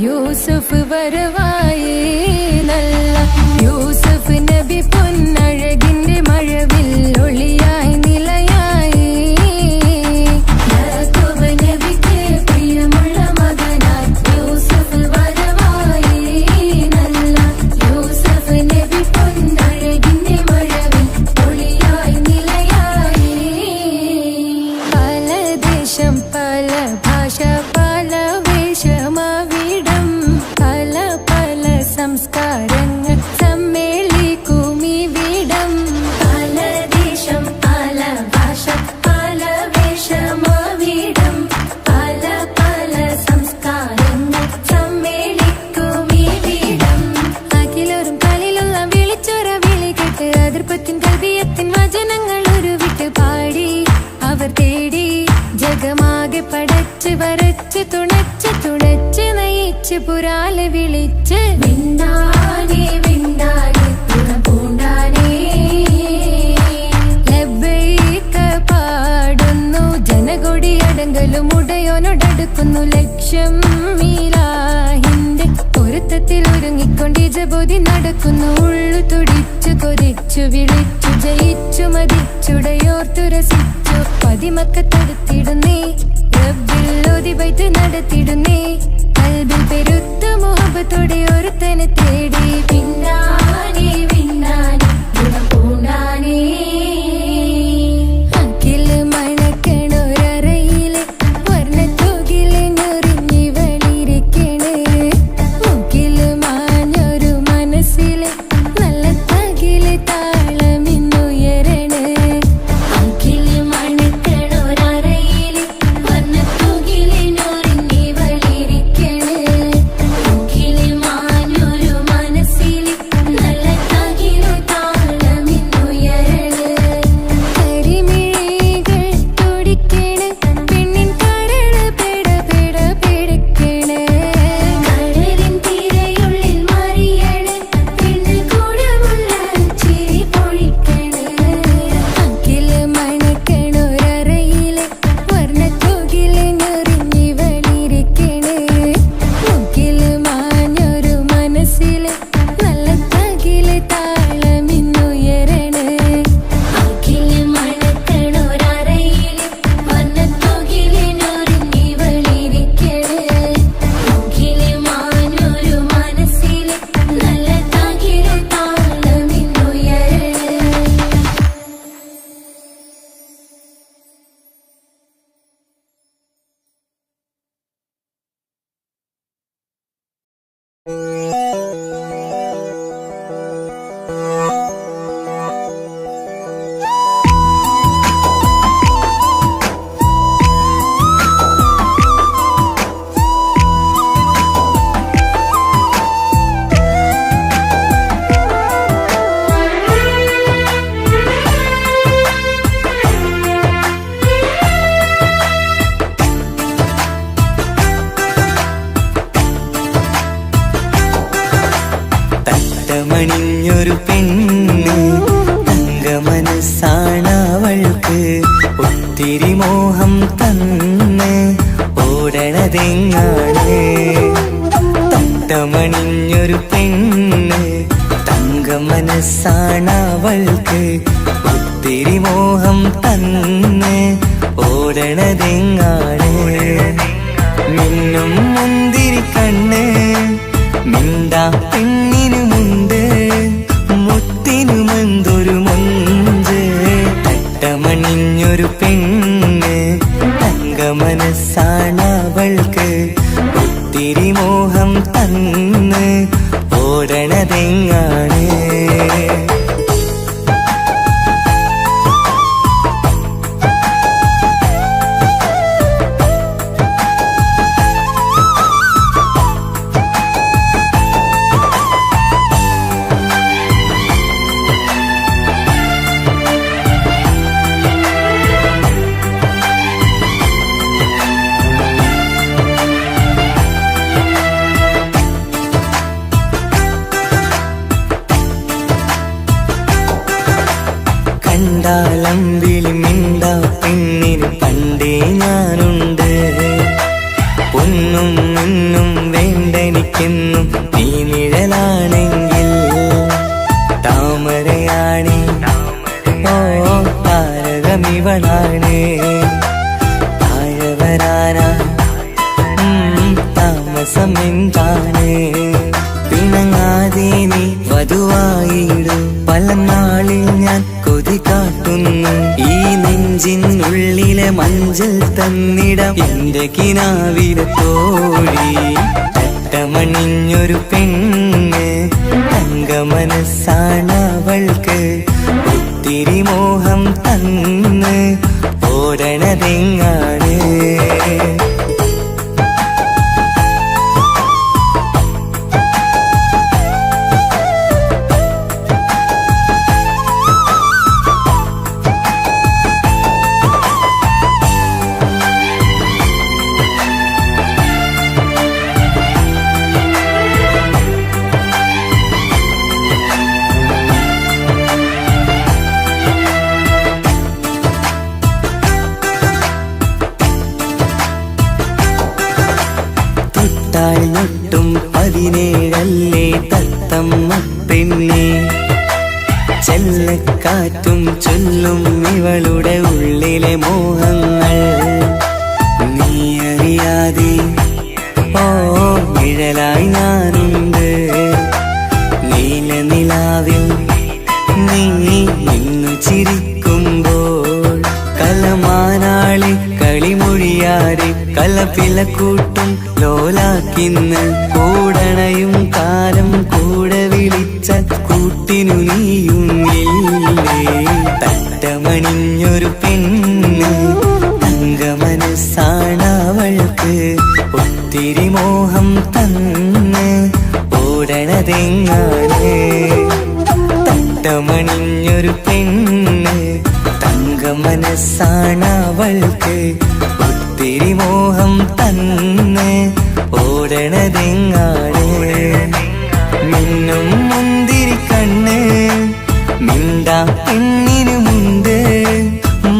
യൂസുഫ് വരവായേ നല്ല യൂസുഫ് നബി പൊന്നഴകിന്റെ മഴവിൽ ഒളിയായി നിലയായി യാക്കൂബ് നബിക്ക് പ്രിയമുള്ള മകനായി യൂസുഫ് വരവായേ നല്ല യൂസുഫ് നബി പൊന്നഴകിന്റെ മഴവിൽ ഒളിയായി നിലയായി പല ദേശം പല ഭാഷ പല വേഷമാവിടം പല പല സംസ്കാരങ്ങൾ സമ്മേളിക്കും ഇവിടം പല ദേശം പല ഭാഷ പല വേഷമാവിടം പല പല സംസ്കാരങ്ങൾ സമ്മേളിക്കും ഇവിടം അഖിലോരും കളിലുള്ള വിളിച്ചൊര വിളി കേട്ട് അതിർപ്പത്തിൻ കൽവിയത്തിൻ വചനങ്ങൾ ഉരുവിട്ട് പാടി അവർ തേടി ജഗമാകെ പടച്ച് വരച്ച് തുണച്ച് തുണച്ച് നയിച്ച് പുരാലെ വിളിച്ച് വിണ്ണാനേ വിണ്ണാനേ പൂണ്ടാനേ ലബ്ബൈക പാടുന്നു ജനകൊടി അടങ്കലും ഉടയോനോടടുക്കുന്നു ലക്ഷ്യം മീലാഹിന്റെ പൊരുത്തത്തിൽ ഒരുങ്ങിക്കൊണ്ട് ജബോധി നടക്കുന്നു ഉള്ളു തുടിച്ചു കൊതിച്ചു വിളിച്ചു ജയിച്ചു മതിച്ചുടയോർത്തു രസിച്ചു പതിമക്കത്തടുത്തിടുന്നേ റബ്ബിൽ ബൈത്ത് നടത്തിടുന്നേ കൽബിൽ പെരുത്ത മുഹബത്തോടെ ഒരുത്തനെ തേടി പിന്നാനേ പിന്നാനേ പൂണ്ടാനേ അഖില് മണക്കണൊരറയില് വർണ്ണത്തുകില് ഞൊറിഞ്ഞി വളിരിക്കണ് മുക്കില് മാഞ്ഞൊരു മനസ്സില് നല്ല തകില് താളമിന്നുയരണ അഖില് മണക്കണൊരറയില് വർണ്ണത്തുകില് ഞൊറിഞ്ഞി വളിരിക്കണ് മുക്കില് മാഞ്ഞൊരു തട്ടമണിഞ്ഞൊരു പെണ്ണ് തങ്കമനസ്സാണവൾക്ക് ഒത്തിരി മോഹം തന്ന് ഓടണതെങ്ങാണ്. തട്ടമണിഞ്ഞൊരു പെണ്ണ് തങ്കമനസ്സാണവൾക്ക് ഒത്തിരി മോഹം തന്ന് ഓടണതെങ്ങാണ്. മിന്നും മുന്തിരി കണ്ണ് മിണ്ടാ പെണ്ണിനുമുണ്ട് മുത്തിനുമെന്തൊരു മൊഞ്ച്. തട്ടമണിഞ്ഞൊരു പെണ്ണ് തങ്കമനസ്സാണവൾക്ക് ഒത്തിരി മോഹം തന്ന് ഓടണതെങ്ങാണ്. കണ്ടാലമ്പിളി മിണ്ടാ പെണ്ണിന് പണ്ടേ ഞാനുണ്ട്. ഒന്നും ഒന്നും വേണ്ടെനിക്കെന്നും നീ നിഴലാണെങ്കിൽ താമരയാണി ഓ താരകമിവളാണ്. താഴെ വരാനാ താമസം എന്താണ്. പിണങ്ങാതെ നീ വധുവായിടും പല നാളിൽ ഞാൻ കൊതി കാട്ടുന്നു. ഈ നെഞ്ചിനുള്ളിലെ മഞ്ചൽ തന്നിടം എന്റെ കിനാവിലെ തോഴി. തട്ടമണിഞ്ഞൊരു പെണ്ണ് തങ്കമനസ്സാണവൾക്ക് ഒത്തിരി മോഹം തന്ന് ഓടണതെങ്ങാണ്. ൊട്ടും 17 തത്തമ്മ പെണ്ണെ. ചെല്ലക്കാറ്റും ചൊല്ലും ഇവളുടെ ഉള്ളിലെ മോഹങ്ങൾ. നീ അറിയാതെ ഓ നിഴലായി ഞാനുണ്ട്. നീല നിലാവിൽ നീ നിന്നു ചിരിക്കുമ്പോൾ കലമാനാളി കളിമൊഴിയാതെ കലപിലക്കൂട്ടും ലോലാക്കിന്ന് കൂടണയും കാലം കൂടെ വിളിച്ച കൂട്ടിനു നീയും ഇല്ലേ. തട്ടമണിഞ്ഞൊരു പെണ്ണ് തങ്കമനസ്സാണവൾക്ക് ഒത്തിരി മോഹം തന്ന് ഓടണതെങ്ങാണ്. തട്ടമണിഞ്ഞൊരു പെണ്ണ് തങ്കമനസ്സാണവൾക്ക് ഒത്തിരി മോഹം തന്ന് ഓടണതെങ്ങാണ്. മിന്നും മുന്തിരി കണ്ണ് മിണ്ടാ പെണ്ണിനുമുണ്ട്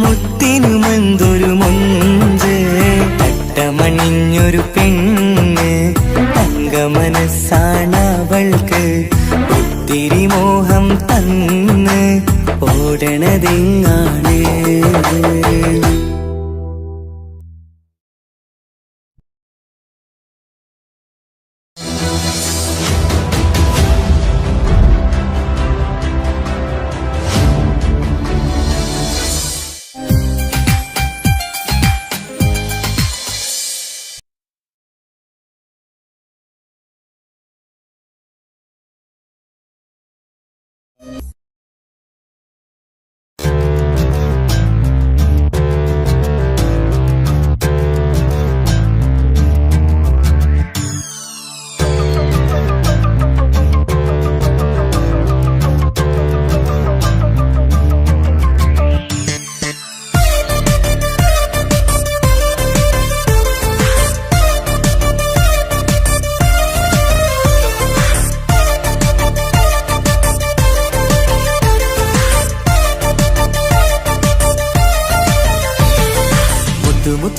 മുത്തിനുമെന്തൊരു മൊഞ്ച്. തട്ടമണിഞ്ഞൊരു പെണ്ണ് തങ്കമനസ്സാണവൾക്ക് ഒത്തിരി മോഹം തന്ന് ഓടണതെങ്ങാണ്.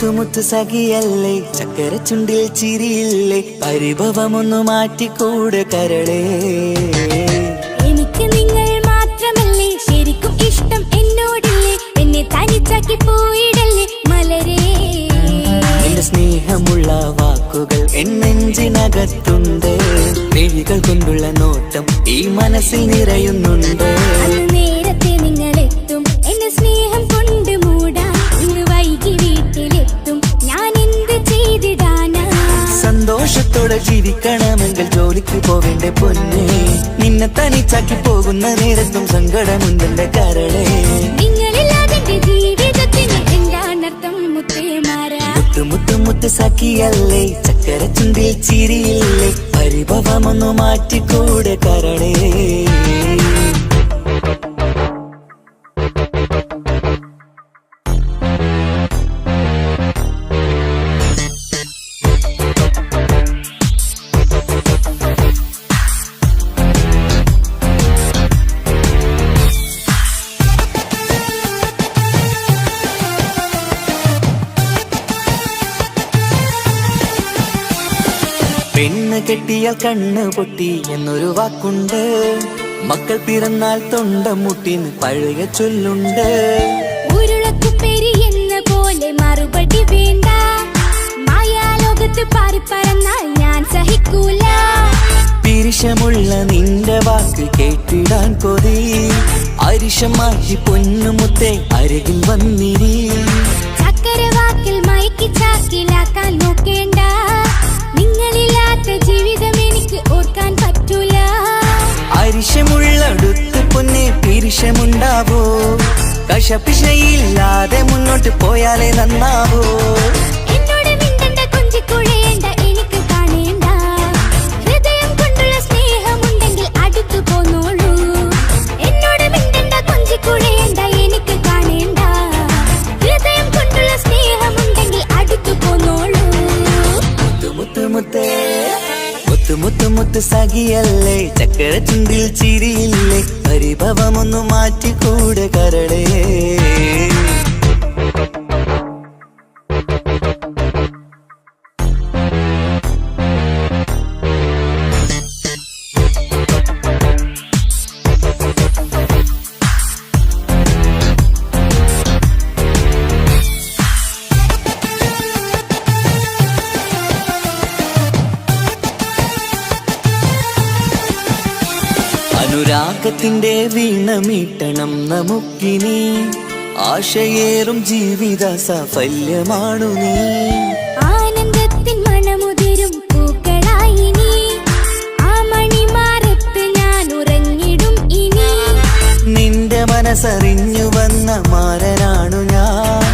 മുത്തുമുത്ത് സഖിയല്ലേ, ചക്കര ചുണ്ടിൽ ചിരിയില്ലേ, പരിഭവമൊന്നു മാറ്റിക്കൂടെ കരളേ. എനിക്ക് നിങ്ങൾ മാത്രമല്ലേ ശരിക്കും ഇഷ്ടം എന്നോടില്ലേ, എന്നെ തനിച്ചാക്കി പോയിടല്ലേ മലരേ. എന്റെ സ്നേഹമുള്ള വാക്കുകൾ എന്നെഞ്ചിനകത്തുണ്ട്, മിഴികൾ കൊണ്ടുള്ള നോട്ടം ഈ മനസ്സിൽ നിറയുന്നുണ്ട്. നേരത്തെ നിങ്ങളെത്തും എന്റെ സ്നേഹം കൊണ്ട് മൂടാൻ, ഇന്ന് വൈകി വീട്ടിലെത്തും ഞാൻ എന്ത് ചെയ്തിടാനാ. സന്തോഷത്തോടെ ജീവിക്കണമെങ്കിൽ ജോലിക്ക് പോവേണ്ട പൊന്നേ, നിന്നെ തനിച്ചാക്കി പോകുന്ന നേരത്തും സങ്കടമുണ്ടെന്റെ കരളേ. നിങ്ങളില്ലാതെ ജീവിതത്തിന് എന്താണർത്ഥം മുത്തേമാരാ. മുത്ത് സഖിയല്ലേ, ചക്കര ചുണ്ടിൽ ചിരിയില്ലേ, പരിഭവമൊന്നു മാറ്റിക്കൂടെ കരളേ. പെണ്ണ് കെട്ടിയാൽ കണ്ണ് പൊട്ടി എന്നൊരു വാക്കുണ്ട്, മക്കൾ പിറന്നാൽ തൊണ്ട മുട്ടിന്ന് പഴയ ചൊല്ലുണ്ട്. ഉരുളക്കുപ്പേരി എന്ന പോലെ മറുപടി വേണ്ട, മായാലോകത്ത് പാറിപ്പറന്നാൽ ഞാൻ സഹിക്കൂല. പിരിശമുള്ള നിന്റെ വാക്ക് കേട്ടിടാൻ കൊതി, അരിശം മാറ്റി പൊന്നുമുത്തേ അരികിൽ വന്നിരി. ചക്കര വാക്കിൽ മയക്കി ചാക്കിലാക്കാൻ നോക്കേണ്ട, നിങ്ങളില്ലാത്ത ജീവിതം എനിക്ക് ഓർക്കാൻ പറ്റൂല. അരിശമുള്ളടുത്ത് പൊന്നെ പിരിശമുണ്ടാവോ, കശപിശയില്ലാതെ മുന്നോട്ട് പോയാലേ നന്നാവോ. എന്നോട് മിണ്ടണ്ട കൊഞ്ചിക്കുഴയേണ്ട എനിക്ക് കാണേണ്ട, ഹൃദയം കൊണ്ടുള്ള സ്നേഹമുണ്ടെങ്കിൽ അടുത്തു പോന്നോളൂ. എന്നോട് മിണ്ടണ്ട കൊഞ്ചിക്കുഴയേണ്ട എനിക്ക് കാണേണ്ട, ഹൃദയം കൊണ്ടുള്ള സ്നേഹമുണ്ടെങ്കിൽ അടുത്തു പോന്നോളൂ. മുത്ത് സഖിയല്ലേ, ചക്കര ചുണ്ടിൽ ചിരിയില്ലേ, പരിഭവമൊന്നു മാറ്റിക്കൂടെ കരളേ. അനുരാഗത്തിന്റെ വീണമീട്ടണം നമുക്കിനി, ആശയേറും ജീവിത സാഫല്യമാണു നീ. ആനന്ദത്തിൻ മണമുതിരും പൂക്കളായി നീ, ആ മണിമാറത്ത് ഞാൻ ഉറങ്ങിടും ഇനി. നിന്റെ മനസ്സറിഞ്ഞു വന്ന മാരനാണു ഞാൻ,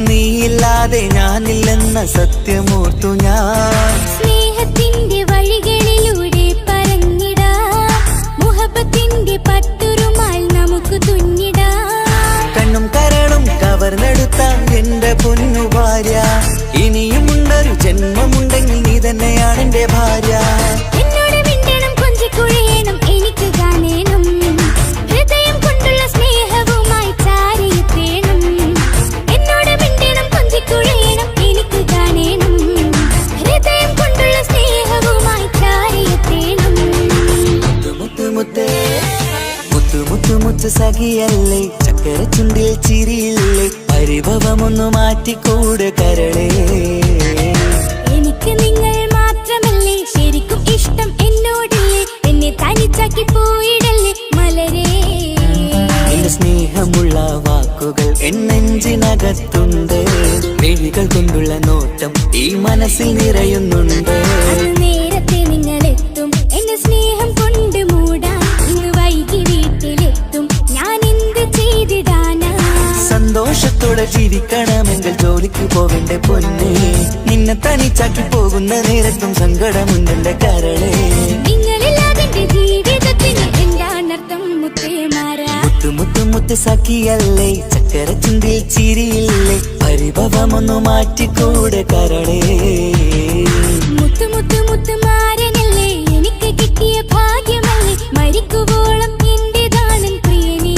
നീയില്ലാതെ ഞാനില്ലെന്ന സത്യമോർത്തു ഞാൻ. സ്നേഹത്തിന്റെ വഴികളിലൂടെ പറഞ്ഞിടാം, മുഹബത്തിന്റെ പട്ടുറുമാൽ നമുക്ക് തുന്നിടാം. കണ്ണും കരളും കവർന്നെടുത്ത എന്റെ പൊന്നു ഭാര്യ, ഇനിയുമുണ്ടൊരു ജന്മമുണ്ടെങ്കിൽ നീ തന്നെയാണ് എന്റെ ഭാര്യ. എന്നോട് മിണ്ടണം കൊഞ്ചിക്കുഴയണം എനിക്ക് കാണേണം, ഹൃദയം കൊണ്ടുള്ള സ്നേഹവുമായി ചാരിയെത്തേണം. എന്നോട് മിണ്ടണം കൊഞ്ചിക്കുഴയണം എനിക്ക് കാണേണം, ഹൃദയം കൊണ്ടുള്ള സ്നേഹവുമായി ചാരിയെത്തേണം. മുത്ത് സഖിയല്ലേ, ചക്കര ചുണ്ടിൽ ചിരിയില്ലേ, പരിഭവമൊന്നു മാറ്റിക്കൂടെ കരളേ. എനിക്ക് നിങ്ങൾ മാത്രമല്ലേ ശരിക്കും ഇഷ്ടം എന്നോടില്ലേ, എന്നെ തനിച്ചാക്കി പോയിടല്ലേ മലരേ. എന്റെ സ്നേഹമുള്ള വാക്കുകൾ എന്നെഞ്ചിനകത്തുണ്ട്, മിഴികൾ കൊണ്ടുള്ള നോട്ടം ഈ മനസ്സിൽ നിറയുന്നുണ്ട്. നേരത്തെ നിങ്ങളെത്തും എന്റെ സ്നേഹം കൊണ്ട് മൂടാൻ, ഇന്ന് വൈകി വീട്ടിലെ ജീവിക്കണമെങ്കിൽ ജോലിക്ക് പോകണ്ടേ പൊന്നേ. നിന്നെ തനിച്ചാക്കി പോകുന്ന നേരത്തും സങ്കടമുണ്ടെന്റെ കരളേ. നിങ്ങളില്ലാതെ ജീവിതത്തിന് എന്താണർത്ഥം മുത്തേമാരാ. മുത്ത് സഖിയല്ലേ, ചക്കര ചുണ്ടിൽ ചിരിയില്ലേ, പരിഭവമൊന്നു മാറ്റിക്കൂടെ കരളേ. മുത്ത് മുത്ത് മുത്ത് മാരനല്ലേ, എനിക്ക് കിട്ടിയ ഭാഗ്യമല്ലേ, മരിക്കുവോളം എന്റേതാണെൻ പ്രിയനേ.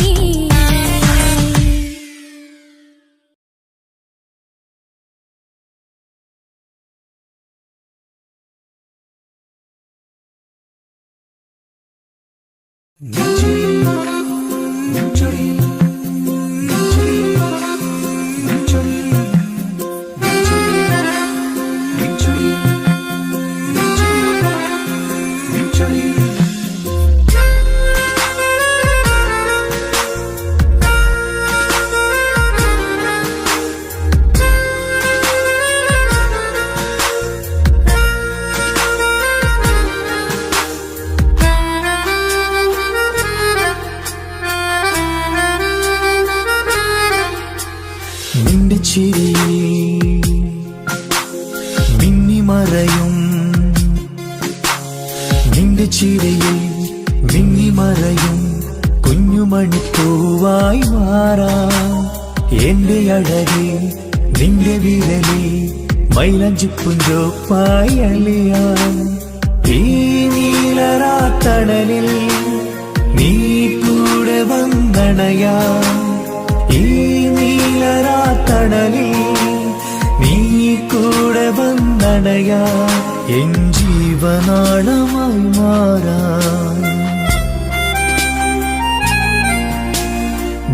നിന്റെ ചിരിയിൽ മിന്നിമറയും, നിന്റെ ചിരിയിൽ മിന്നിമറയും കുഞ്ഞുമണിപ്പൂവായി മാറാം. എന്റെ അഴകെ നിന്റെ വിരലി മൈലഞ്ചിപ്പുഞ്ചോപ്പായി അലിയാം. ഈ നീലരാത്തണലിൽ നീ കൂടെ വന്നണയാം. ഈ നീലരാത്തണലിൽ നീ കൂടെ വന്നണയാ, എൻ ജീവനാളമായി മാറാം.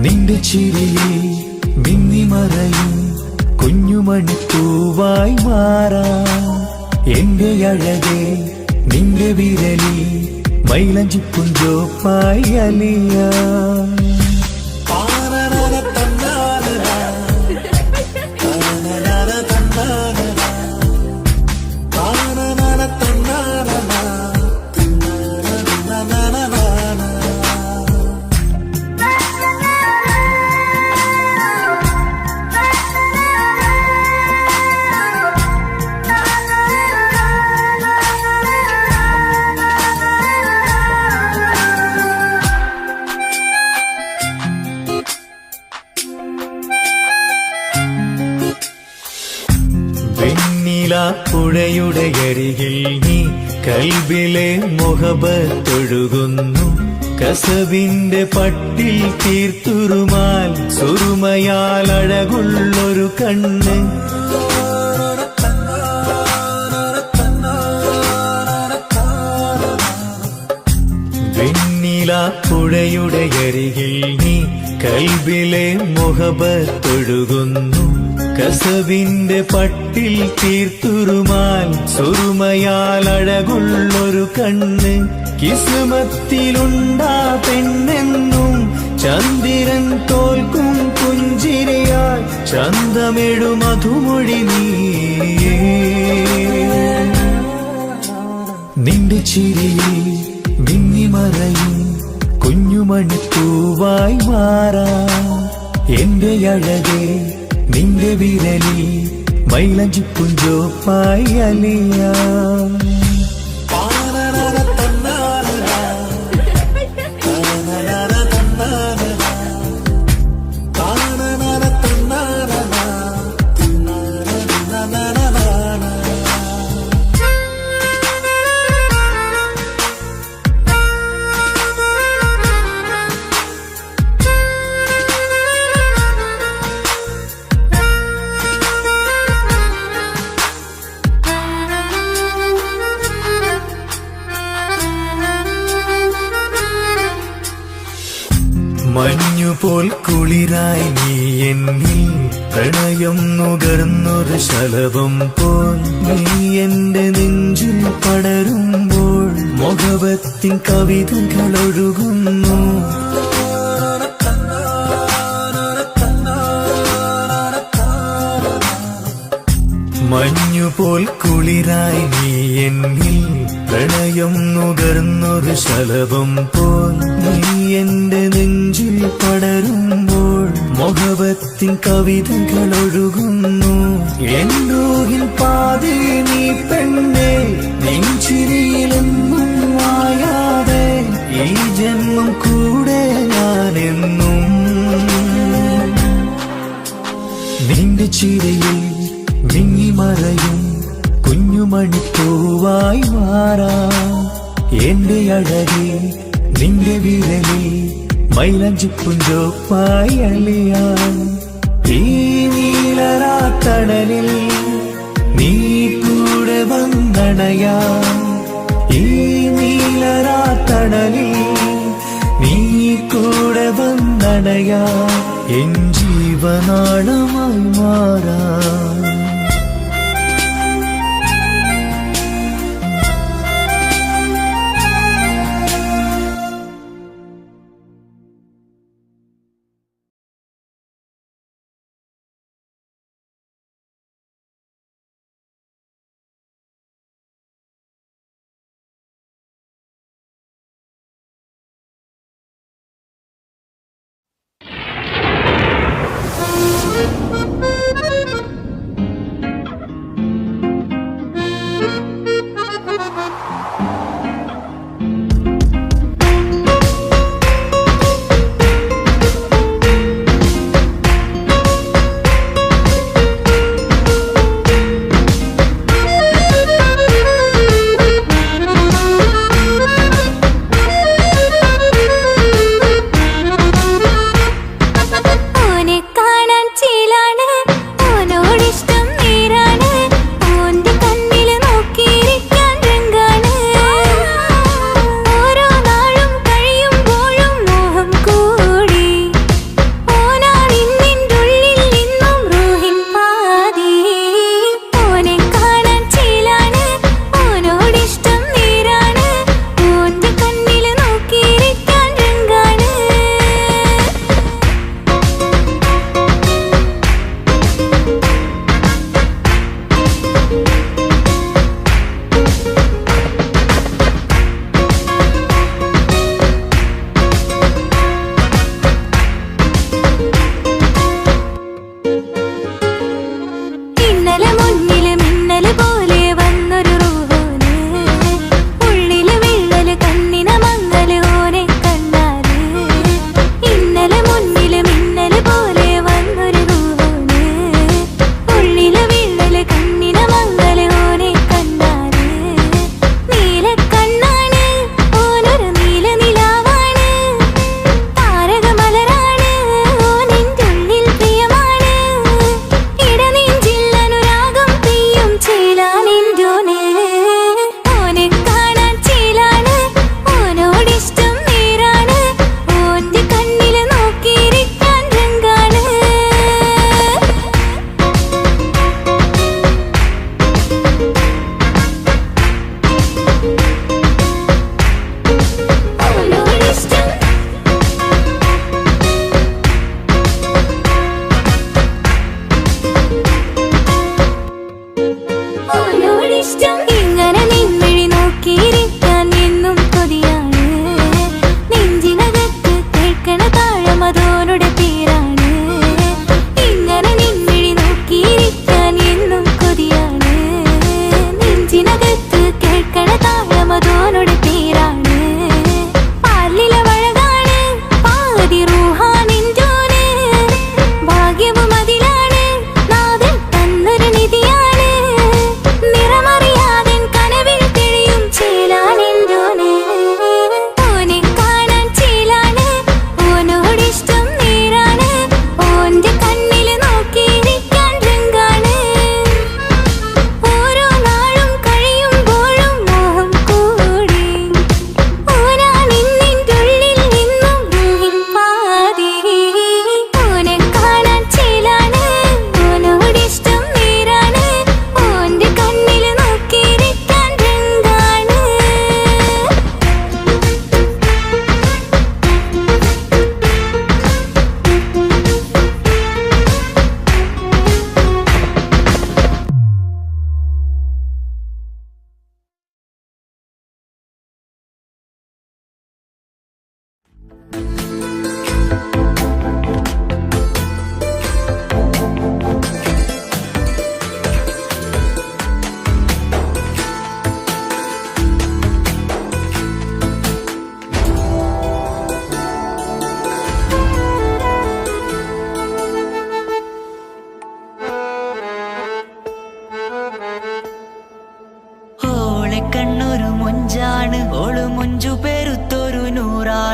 നിന്റെ ചിരിയിൽ മിന്നിമറയും കുഞ്ഞുമണിപ്പൂവായി മാറാം. എന്റെ അഴകെ നിന്റെ വിരലി മൈലഞ്ചിപ്പുഞ്ചോപ്പായി അലിയാം. പുഴയുടെ അരികിൽ നീ കൽബിലെ മുഹബത്തൊഴുകുന്നു. കസവിന്റെ പട്ടിൽ തീർത്തുറുമാൽ സുറുമയാൽ അഴകുള്ളൊരു കണ്ണ്. പുഴയുടെ അരികിൽ നീ കൽബിലെ മുഹബത്തൊഴുകുന്നു. കസവിന്റെ പട്ടിൽ തീർത്തുറുമാൽ സുറുമയാൽ അഴകുള്ളൊരു കണ്ണ്. കിസ്മത്തിലുണ്ടാ പെണ്ണെന്നും ചന്ദ്രൻ തോൽക്കും പുഞ്ചിരിയാൽ ചന്തമെഴു മധുമൊഴി നീയേ. നിന്റെ ചിരിയിൽ മിന്നിമറയും കുഞ്ഞുമണിപ്പൂവായി മാറാം. എന്റെ അഴകെ നിന്റെ വിരലി മൈലഞ്ചിപ്പുഞ്ചോപ്പായി അലിയാം. മഞ്ഞുപോൽ കുളിരായി നീ എന്നിൽ പ്രണയം നുകർന്നൊരു ശലഭം പോൽ. നീ എന്റെ നെഞ്ചിൽ പടരുമ്പോൾ മുഹബത്തിൻ കവിതകൾ ഒഴുകുന്നു. മഞ്ഞുപോൽ കുളിരായി നീ എന്നിൽ പ്രണയം നുകർന്നൊരു ശലഭം പോൽ. നീ എന്റെ നെഞ്ചിൽ പടരുമ്പോൾ മൊഹബത്തിൻ കവിതകൾ ഒഴുകുന്നു എന്നൂഹിൻ പാതി നീ പെണ്ണെ നെഞ്ചിരിയിലെന്നും മായാതെ ഈ ജന്മം കൂടെ ഞാനെന്നും നിന്റെ ചിരയിൽ മിന്നിമറയും കുഞ്ഞുമണിപ്പൂവായി മാറാം എന്റെ അഴകി നിന്റെ വിരലിൽ മൈലഞ്ചിപ്പുഞ്ചോപ്പായി അലിയാൻ ഈ നീലരാത്തണലിൽ നീ കൂടെ വന്നണയാൻ ഈ നീലരാത്തണലിൽ നീ കൂടെ വന്നണയാൻ എൻ ജീവനാളമായി മാറാൻ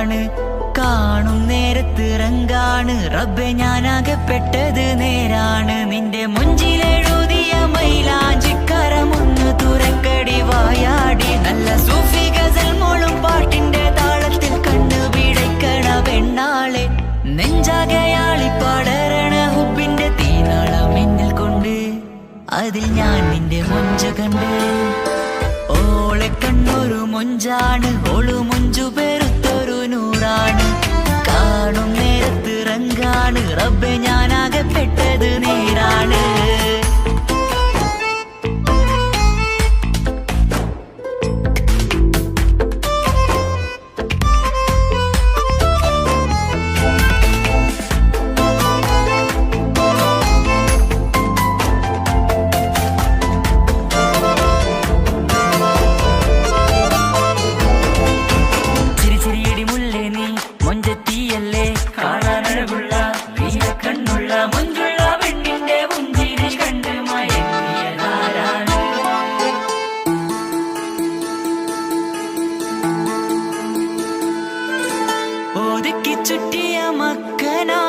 പൂവാണ് കാണും നേരത്ത് റങ്കാണ് റബ്ബെ ഞാനാകപ്പെട്ടത് നേരാണ് നിന്റെ മുഞ്ചിലെഴുതിയ മൈലാഞ്ചിക്കരമൊന്ന് തുറക്കടി വായാടി നല്ല സൂഫി ഗസൽ മോളും പാട്ടിന്റെ താളത്തിൽ കണ്ണു പിടയ്ക്കണ പെണ്ണാളെ നെഞ്ചാകയാളി പടരണ ഹുബിന്റെ തീനാളം എന്നിൽ കൊണ്ട് അതിൽ ഞാൻ നിന്റെ മൊഞ്ച് കണ്ട് ഓളെ കണ്ണൊരു മൊഞ്ചാണ് ഓളു മൊഞ്ചു പെരുത്തൊരു നൂറാണ് കാണും നേരത്ത് റങ്കാണ് റബ്ബെ ഞാനാകപ്പെട്ടത് നേരാണ് ഒതുക്കി ചുറ്റിയ മക്കനാ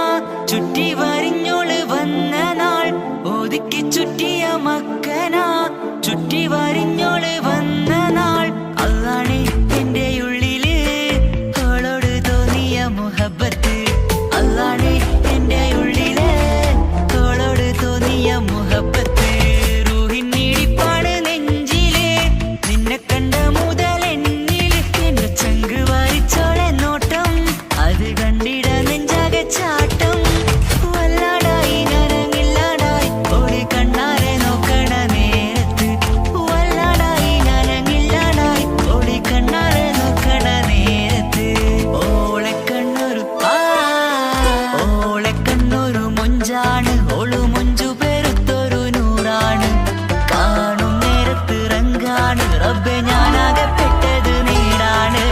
ചുറ്റി വരിഞ്ഞോള് വന്ന നാൾ ഒതുക്കി ചുറ്റിയ മക്കനാ ചുറ്റി വരിഞ്ഞോള് വന്ന നാൾ അതാണ് എന്റെ ഉള്ളില് അവളോട് തോന്നിയ മുഹബത്ത് അതാണ് എന്റെ ഉള്ളില് അവളോട് തോന്നിയ മുഹബത്ത് റൂഹിൻ നീടിപ്പാണ് നെഞ്ചില് നിന്നെ കണ്ട മുതൽ എന്നില് എന്റെ ചങ്ക് വാരിച്ചോളെ നോട്ടം അത് കണ്ടിട നെഞ്ചാകെ ചാട്ടം വല്ലാടായി നനങ്ങില്ലാടായി ഓടി കണ്ണാരെ നോക്കണ നേരത്ത് വല്ലാടായി നനങ്ങില്ലാടായി ഓടി കണ്ണാരെ നോക്കണ നേരത്ത് ഓളെ കണ്ണൊരു മൊഞ്ചാണ് ഓളു മൊഞ്ചു പെരുത്തൊരു നൂറാണ് കാണും നേരത്ത് റങ്കാണ് റബ്ബെ ഞാനാകപ്പെട്ടത് നേരാണ്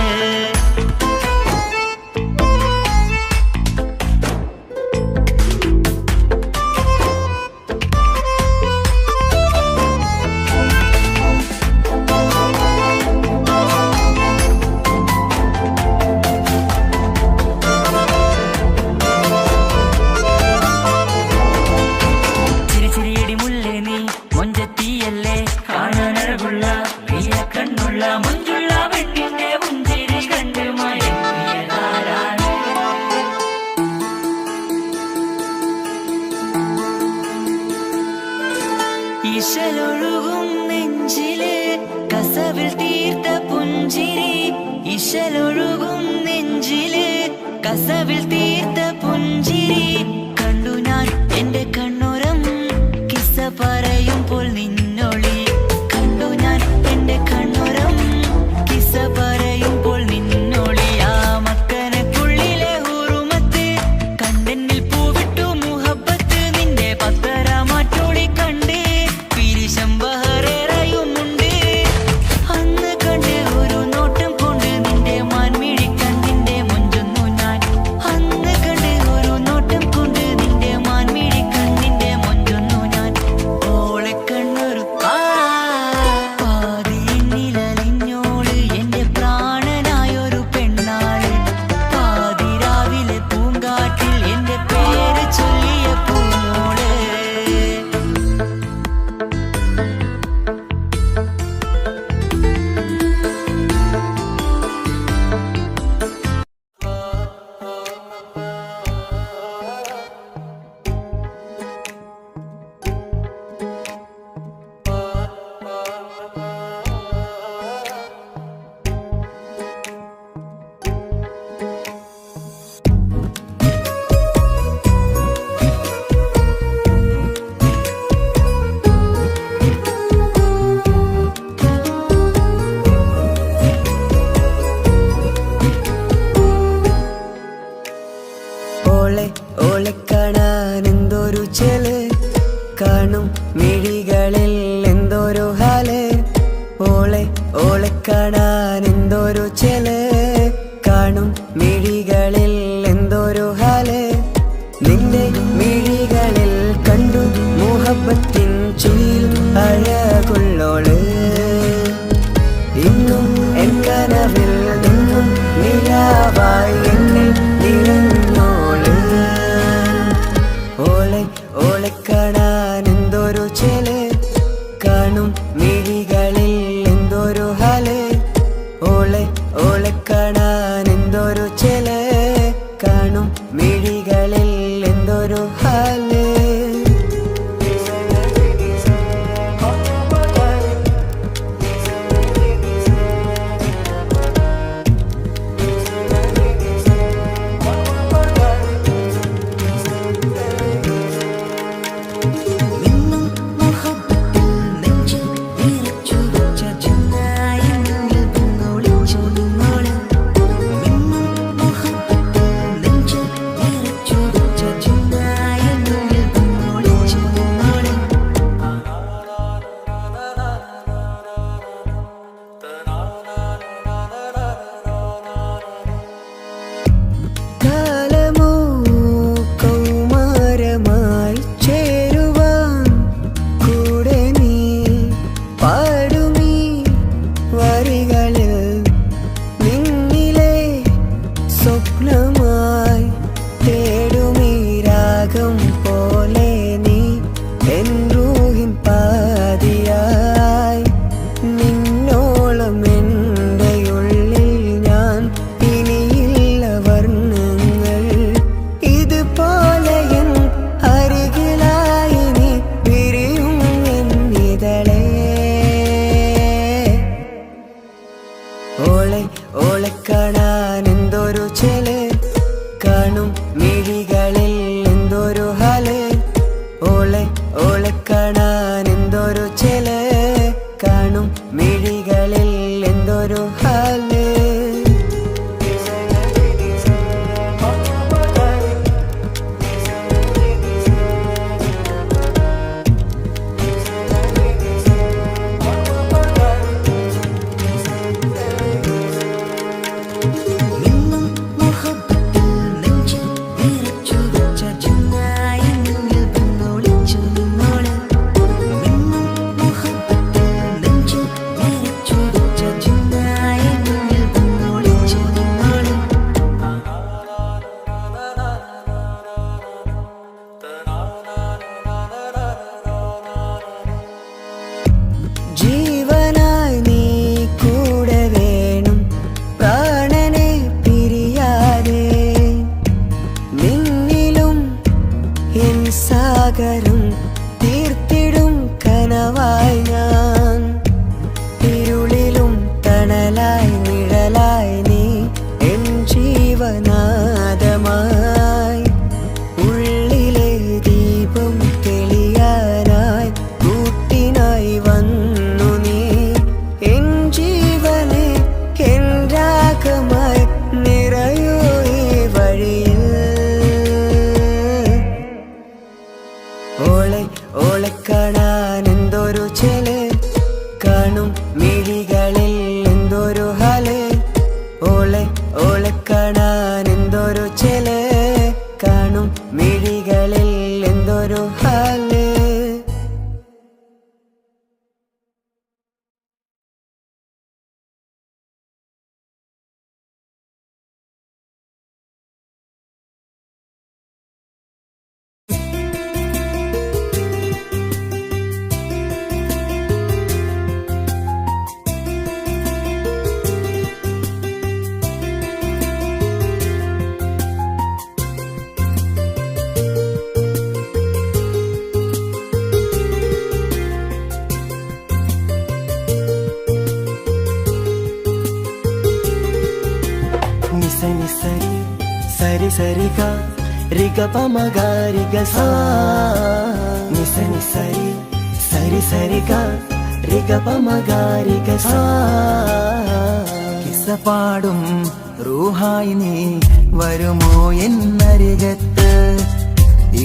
ചിരിച്ചിരിയടി മുല്ലേ നീ മൊഞ്ചത്തിയല്ലേ കാണാനഴകുള്ള പ്രിയ കണ്ണുള്ള മൊഞ്ചുള്ള പെണ്ണിന്റെ പുഞ്ചിരി കണ്ട് മയങ്ങിയതാരാണ് ഇശലൊഴുകും നെഞ്ചില് കസവിൽ തീർത്ത പുഞ്ചിരി ഇശലൊഴുകും നെഞ്ചില് കസവിൽ തീർത്ത പുഞ്ചിരി കണ്ടു ഞാൻ എന്റെ കണ്ണുരം കിസ്സ പറയുമ്പോൾ നിന്നൊളി കണ്ടു ഞാൻ എന്റെ കണ്ണുരം കിസ്സ പറയുമ്പോൾ നിന്നൊളി ആ മക്കനക്കുള്ളിലെ ഹുറുമത്ത് കണ്ടെന്നിൽ പൂവിട്ടു മുഹബത്ത് നിന്റെ പത്തര മാറ്റോളി കണ്ട് പിരിശം ബഹറേറയുമുണ്ട് അന്ന് കണ്ട് ഒരു നോട്ടം കൊണ്ട് നിന്റെ മാൻമിഴി കണ്ണിന്റെ മൊഞ്ചൊന്നു ഞാൻ അന്ന് കണ്ട് ഒരു നോട്ടം കൊണ്ട് കാണാൻ എന്തൊരു ചേല്, കാണും മിഴികളിൽ എന്തൊരു ഹാല്. ഓളെ ഓളെ കാണാൻ എന്തൊരു ചേല്, കാണും മിഴികളിൽ എന്തൊരു ഹാല്. ജീവനായി നീ കൂടെ വേണം, പ്രാണനെ പിരിയാതെ. നിന്നിലും എൻ സാഗരം തീർത്തിടും കനവായി ഞാൻ. ഇരുളിലും തണലായി നിഴലായി നീ എൻ ജീവനാദമായി. ഉള്ളിലെ ദീപം തെളിയാനായി കൂട്ടിനായി വന്നു നീ. എൻ ജീവനെ എൻ രാഗമായി നിറയൂ ഈ വഴിയിൽ. ഓളെ ഓളെ കാണാൻ എന്തൊരു ചേല്, കാണും മിഴികളിൽ എന്തൊരു ഹാല്. ഓളെ ഓളെ കാണാൻ എന്തൊരു ചേല്, കാണും മിഴികളിൽ എന്തൊരു ഹാല്. నిసని సరి సరి సరిగా రిగ పమగారిగ సా. నిసని సరి సరి సరిగా రిగ పమగారిగ సా. കിസ്സപാടും റൂഹായി നീ വരുമോ എന്നരികത്ത്.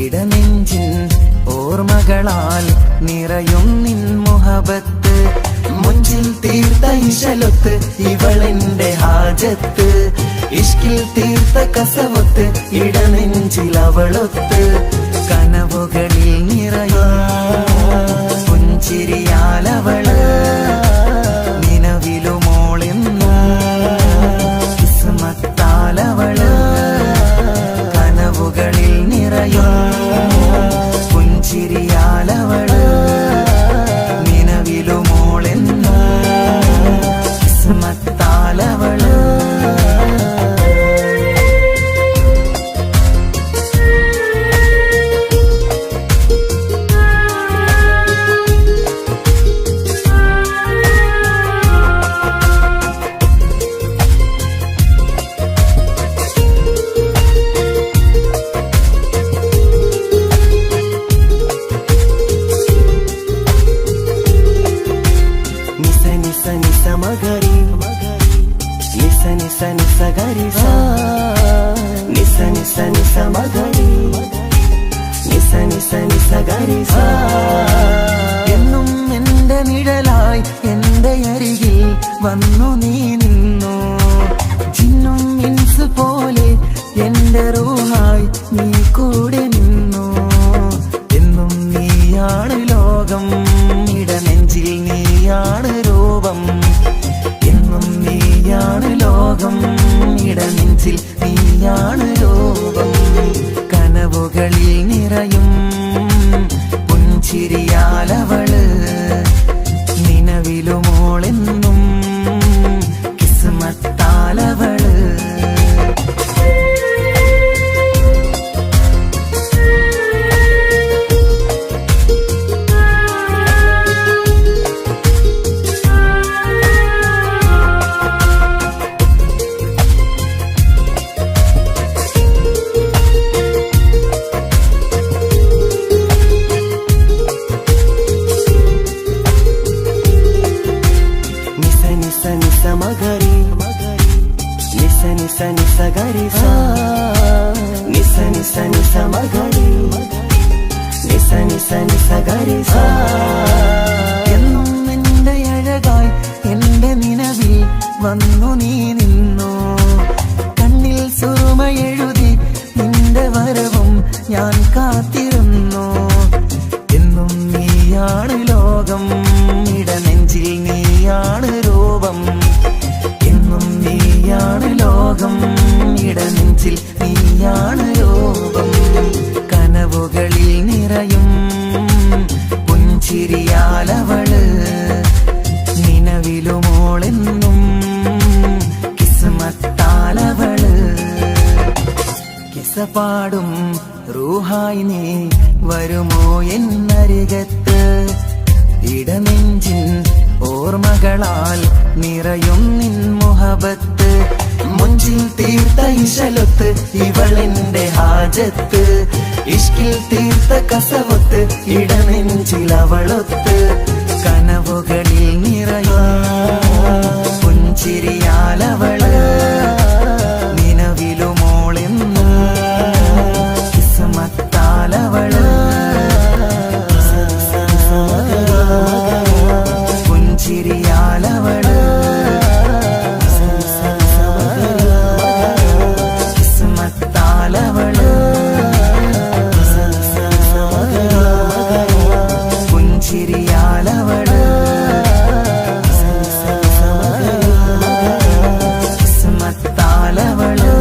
ഇടനെഞ്ചിൻ ഓർമ്മകളാൽ നിറയും നിൻ മുഹബത്ത്. മുഞ്ചിൽ തീർത്ത ഇശലൊത്ത് ഇവളെന്റെ ഹാജത്ത്. ഇഷ്കിൽ തീർത്ത കസവത്ത് ഇടനെഞ്ചിൽ അവളൊത്ത്. കനവുകളിൽ നിറയും പുഞ്ചിരിയാലവള് നിലവിലുമോളെന്ന് കിസ്മത്താലവള്. കനവുകളിൽ നിറയും പുഞ്ചിരിയാലവള് നിലവിലുമോളെന്ന് കിസ്മത്താലവള്. మగరి నిస నిస నిస గరి సా. నిస నిస నిస మగరి నిస నిస నిస ഗരി സാ. എന്നും എന്റെ നിഴലായി എന്റെ അരികിൽ വന്നു നീ നിന്നു. ജിന്നും ഇൻസ് പോലെ എന്റെ റൂഹായി നീ കൂടെ നിന്നു. എന്നും നീയാണ് ലോകം, ഇടനെഞ്ചിൽ നീയാണ് രൂപം. എന്നും നീയാണ് ലോകം, ഇടനെഞ്ചിൽ നീയാണ് രൂപം. കനവുകളിൽ നിറയും പുഞ്ചിരിയാലവള് നിലവിലുമോളെന്നും കിസ്മത്താലവള്. നിസ നിസ ഗരി സാ നിസ നിസ നിസ മഗരി നിസ നിസ നിസ ഗരി സാ എന്നും എന്റെ അഴകായി എന്റെ നിലവിൽ വന്നു നീ നിന്നു കണ്ണിൽ സുറുമ എഴുതി നിന്റെ വരവും ഞാൻ കാത്തിരുന്നു എന്നും നീയാണ് ലോകം ഇടനെഞ്ചിൽ നീയാണ് രൂപം എന്നും നീയാണ് ലോകം ഇടനെഞ്ചിൽ നീയാണ് രൂപം കനവുകളിൽ നിറയും പുഞ്ചിരിയാലവള് നിലവിലുമോളെന്നും കിസ്മത്താലവള് കിസപാടും റൂഹായി നീ വരുമോ എന്നരികത്ത് ഇടനെഞ്ചിൻ ഓർമ്മകളാൽ നിറയും നിൻ മുഹബത്ത് മുഞ്ചിൽ തീർത്ത ഇശലൊത്ത് ഇവളെന്റെ ഹാജത്ത് ഇഷ്കിൽ തീർത്ത കസവൊത്ത് ഇടനെഞ്ചിൽ അവളൊത്ത് കനവുകളിൽ നിറയും പുഞ്ചിരിയാലവള് നിലവിലുമോളെന്നും കിസ്മത്താലവള് പുഞ്ചിരിയാലവള് കിസ്മത്താലവള് പുഞ്ചിരിയാലവള് കിസ്മത്താലവള്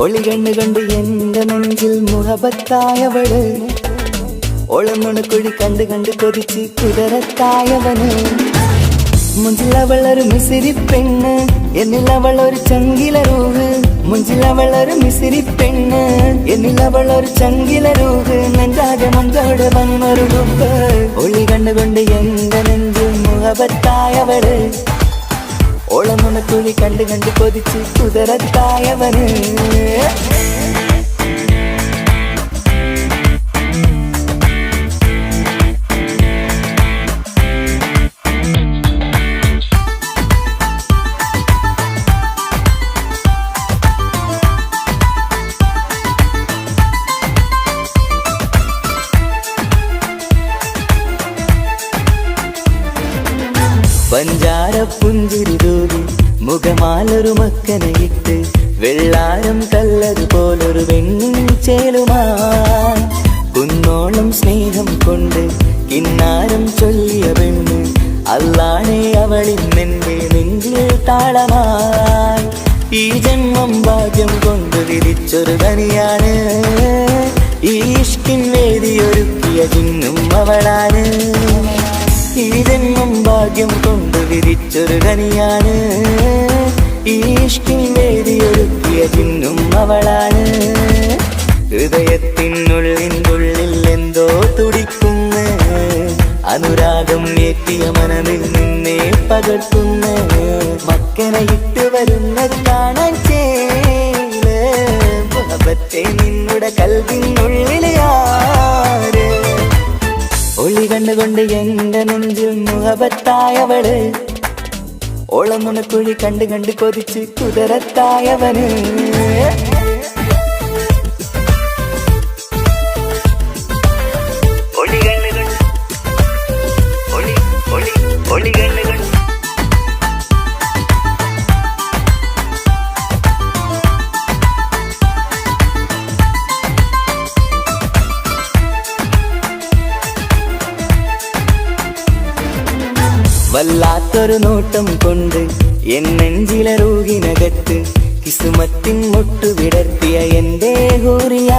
ഒളികണ്ണ് കണ്ട് എന്റെ നെഞ്ചിൽ മുഹബത്തായവള് ഒളന്നുണക്കുഴി കണ്ട് കണ്ട് കൊതിച്ച് കുതിരത്തായവന് മുഞ്ചിലവളൊരു മിസിരി പെണ്ണ് എന്നിലവളൊരു ചങ്കില രൂഹ് മുഞ്ചിലവളൊരു മിസിരി പെണ്ണ് എന്നിലവളൊരു ചങ്കില രൂഹ് നെഞ്ചാകെ മഞ്ചോടെ വന്നൊരു ഡുബ് ഒളി കണ്ടുകൊണ്ട് എന്റെ നെഞ്ചിൽ മുഹബത്തായവള് ഓളമുണക്കുഴി കണ്ട് കണ്ട് കൊതിച്ച് കുതിരത്തായവന് പഞ്ചാര പുഞ്ചിരി തൂകി മുഖമാലൊരു മക്കനയിട്ട് വെള്ളാരം കല്ലതുപോലൊരു വെണ്ണിൻ ചേലുമാ കുന്നോളം സ്നേഹം കൊണ്ട് കിന്നാരം ചൊല്ലിയ പെണ്ണ് അല്ലാണെ അവളിന്നെന്റെ നെഞ്ചിൽ താളമായി ഈ ജന്മം ഭാഗ്യം കൊണ്ട് വിധിച്ചൊരു കനിയാണ് ഈ ഇഷ്കിൻ വേദിയൊരുക്കിയ ജിന്നും അവളാണ് ഈ ജന്മം ഭാഗ്യം കൊണ്ട് വിധിച്ചൊരു കനിയാണ് ഈ ഇഷ്കിൻ വേദിയൊരുക്കിയ ജിന്നും അവളാണ് ഹൃദയത്തിനുള്ളിനുള്ളിൽ എന്തോ തുടിക്കുന്ന അനുരാഗം ഏറ്റിയ മനമിൽ നിന്നെ പകർത്തുന്ന മക്കനെ ഇട്ട് വരുന്ന കാണാൻ ചേല് മുഹബത്തെ നിന്നുടെ കൽവിനുള്ളിലെ ആര് ഒളി കണ്ടുകൊണ്ട് എന്റെ നെഞ്ചിൽ മുഹബത്തായവള് ഓളമുണക്കുഴി കണ്ട് കണ്ട് കൊതിച്ച് കുതിരത്തായവന് വല്ലാത്തൊരു നോട്ടം കൊണ്ട് എൻ നെഞ്ചിലെ റൂഹിനകത്ത് കിസുമത്തിൻ മുട്ടു വിടർത്തിയ എന്റെ ഹൂറിയ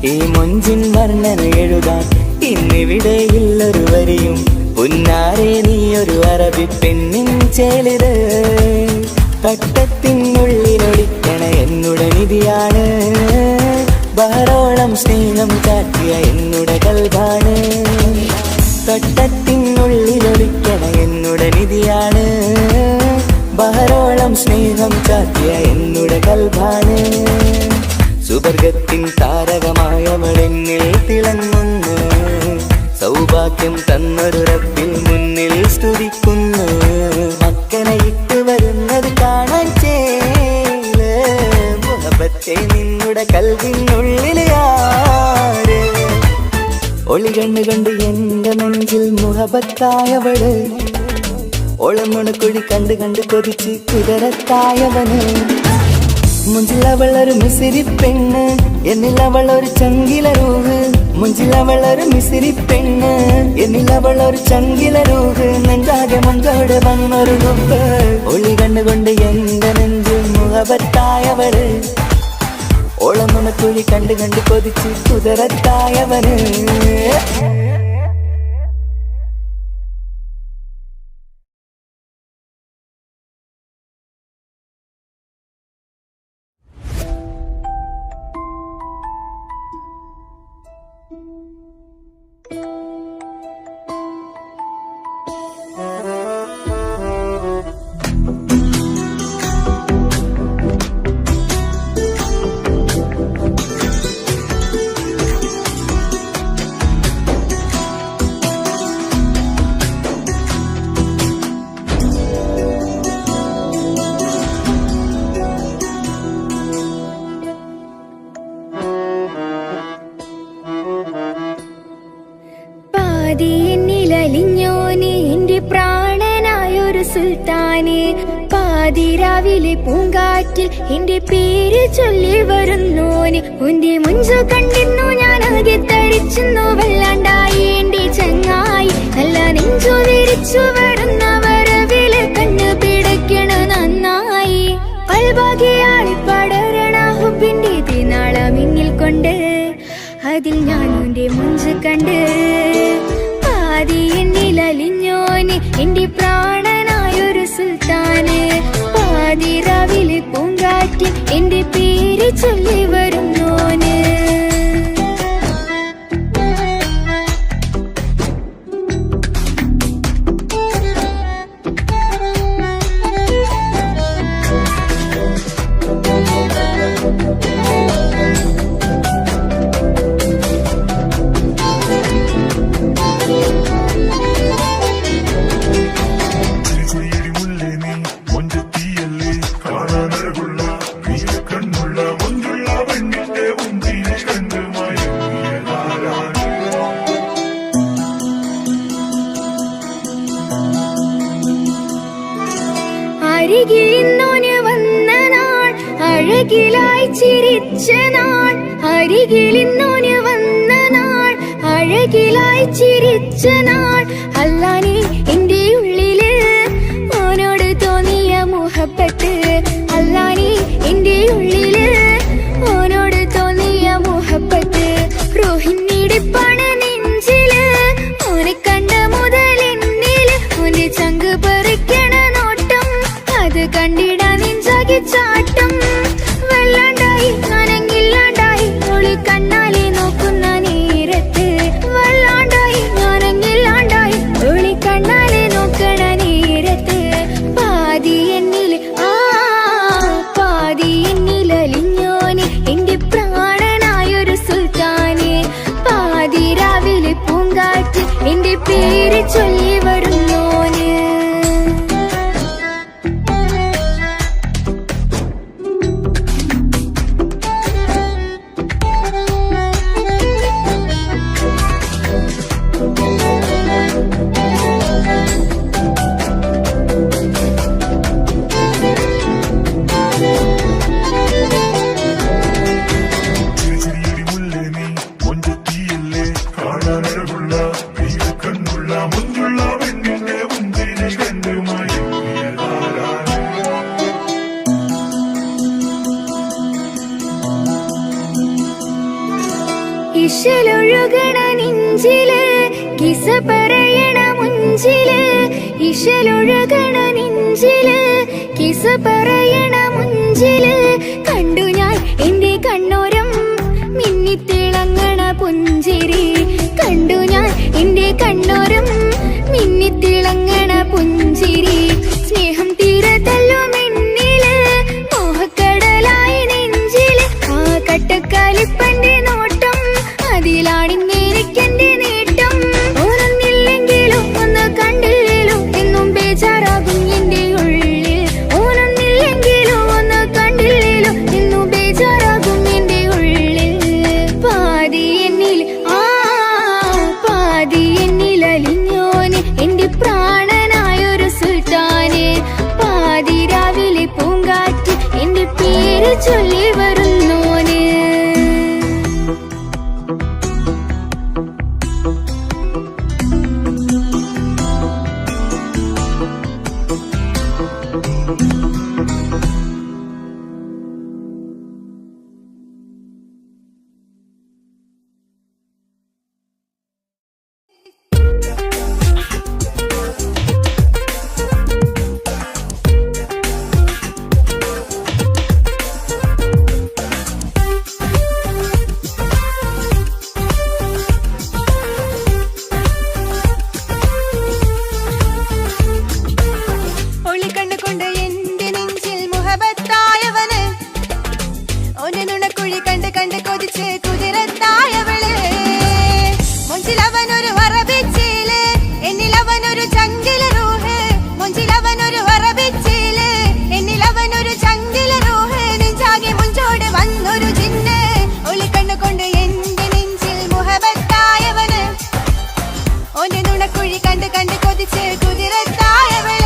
ഈ മൊഞ്ചിൻ വർണ്ണന എഴുതാൻ ഇന്നിവിടെയില്ലൊരു വരിയും പുന്നാരെ നീയൊരു അറബി പെണ്ണിൻ ചേലിത് തട്ടത്തിനുള്ളിലൊളിക്കണ എന്നുടെ നിധിയാണ് ബഹറോളം സ്നേഹം കാട്ടിയ എന്നുടെ കൽബാണ് തട്ടത്തിനുള്ളിലൊളിക്കണ എന്നുടെ നിധിയാണ് ബഹറോളം സ്നേഹം കാട്ടിയ എന്നുടെ കൽബാണ് സുവർഗത്തിൻ താരകമായവളെന്നിൽ തിളങ്ങുന്നു സൗഭാഗ്യം തന്നൊരു റബ്ബിൽ മുന്നിൽ സ്തുതിക്കുന്നു മക്കനെ ഇട്ട് വരുന്നത് കാണാൻ ചേല് മുഹബത്തെ നിന്നുടെ കൽവിനുള്ളിൽ ആര് ഒളി കണ്ണു കണ്ട് എന്റെ നെഞ്ചിൽ മുഹബത്തായവള് ഓളമുണക്കുഴി കണ്ട് കണ്ട് കൊതിച്ച് കുതിരത്തായവന് മുഞ്ചിലവളൊരു മിസിരി പെണ്ണ് എന്നിലവളൊരു ചങ്കില രൂഹ് മുഞ്ചിലവളൊരു മിസിരി പെണ്ണ് എന്നിലവളൊരു ചങ്കില രൂഹ് നെഞ്ചാകെ മഞ്ചോട് വന്നൊരു റുബ് ഒളി കണ്ണുകൊണ്ട് എന്റെ നെഞ്ചിൽ മുഹബത്തായവള് ഓളമുണക്കുഴി കണ്ട് കണ്ട് കൊതിച്ച് കുതിരത്തായവന് എന്നിലലിഞ്ഞോനെ എന്റെ പ്രാണനായൊരു സുൽത്താനെ പാതിരാവിലെ പൂങ്കാറ്റിൽ എന്റെ പേര് ചൊല്ലി വരുന്നോന് ഉന്റെ മുഞ്ചു കണ്ടിരുന്നു ഞാൻ ആകെ തരിച്ചെന്നു വല്ലാണ്ടായി എന്റെ ചങ്ങായി നല്ല നെഞ്ചു വിരിച്ചു വരുന്ന വരവില് കണ്ണു പിടയ്ക്കണ നന്നായി കൽബാകിയാളി പടരണ ഹുബിന്റെ തിനാള മിന്നിൽ കൊണ്ട് അതിൽ ഞാൻ ഉന്റെ മുഞ്ചു കണ്ട് പാതി എന്നിലലിഞ്ഞോന് എന്റെ പ്രാണനായൊരു സുൽത്താന് പാതിരാവിലെ പൂങ്കാറ്റിൽ എന്റെ പേര് ചൊല്ലി വരുന്നോന് അരികിലിന്നോന് വന്ന നാൾ അഴകിലായി ചിരിച്ച നാൾ അരികിലിന്നോന് വന്ന നാൾ അഴകിലായി ചിരിച്ച നാൾ അല്ലാനെ എന്റെ ഉള്ളില് ഓനോട് തോന്നിയ മുഹബത്ത് അല്ലാനെ എന്റെ ഉള്ളില് ഓനോട് തോന്നിയ മുഹബത്ത് റോഹിണിടിപ്പാണ് നെഞ്ചില് ഓനെ കണ്ട മുതൽ എന്നില് ഓന്റെ ചങ്ക് പറിക്കണ നോട്ടം അത് കണ്ടിട നെഞ്ചാകെ ചാട്ടം വല്ലാണ്ടായി ഞാനങ്ങില്ലാണ്ടായി ഒളി കണ്ണാലെ നോക്കുന്ന നേരത്ത് വല്ലാണ്ടായി ഞാനങ്ങില്ലാണ്ടായി ഒളി കണ്ണാലെ നോക്കണ നേരത്ത് പാതി എന്നിൽ അലിഞ്ഞോന് എന്റെ പ്രാണനായൊരു സുൽത്താന് പാതിരാവിലെ പൂങ്കാറ്റ് എന്റെ പേര് ചൊല്ലി വരുന്നോന് ഇശലൊഴുകണ നെഞ്ചില് കിസ പറയണ മുഞ്ചില് ഇശലൊഴുകണ നെഞ്ചില് കിസ പറയണ മുഞ്ചില് കണ്ടു ഞാൻ എന്റെ കണ്ണോരം മിന്നിത്തിളങ്ങണ പുഞ്ചിരി കണ്ടു ഞാൻ എന്റെ കണ്ണോരം മിന്നിത്തിളങ്ങണ പുഞ്ചിരി സ്നേഹം തീരതല്ലും എന്നില് മോഹക്കടലായി നെഞ്ചില് ആ കട്ടക്കാലിപ്പന്റെ നോട്ടം അതിലാണിന്നെനിക്കെന്റെ നേട്ടം ഓനൊന്നില്ലെങ്കിലും ഒന്ന് കണ്ടില്ലേലും എന്നും ബേജാറാകും എന്റെ ഉള്ളിൽ ഓനൊന്നില്ലെങ്കിലും ഒന്ന് കണ്ടില്ലേലും എന്നും ബേജാറാകും എന്റെ ഉള്ളിൽ പാതി എന്നിൽ പാതി എന്നിൽ അലിഞ്ഞോന് എന്റെ പ്രാണനായൊരു സുൽത്താന് പാതി രാവിലെ പൂങ്കാറ്റ് എന്റെ പേര് ചൊല്ലി വരുന്നോന് ഒളിക്കണ്ടുകൊണ്ട് എന്റെ നെഞ്ചിൽ മുഹബത്തായവന് ഓനെ നുണക്കുഴി കണ്ട് കണ്ട് കൊതിച്ച് കുതിരത്തായവള് മൊഞ്ചിലവനൊരു വറബിച്ചില് എന്നിലവനൊരു ചങ്കില റൂഹ് മൊഞ്ചിലവനൊരു വറബിച്ചില് എന്നിലവനൊരു ചങ്കില റൂഹ് നെഞ്ചാകെ മുഞ്ചോട് വന്നൊരു ജിന്ന് ഒളിക്കണ്ടുകൊണ്ട് എന്റെ നെഞ്ചിൽ മുഹബത്തായവന് ഓനെ നുണക്കുഴി കണ്ട് കണ്ട് കൊതിച്ച് കുതിരത്തായവള്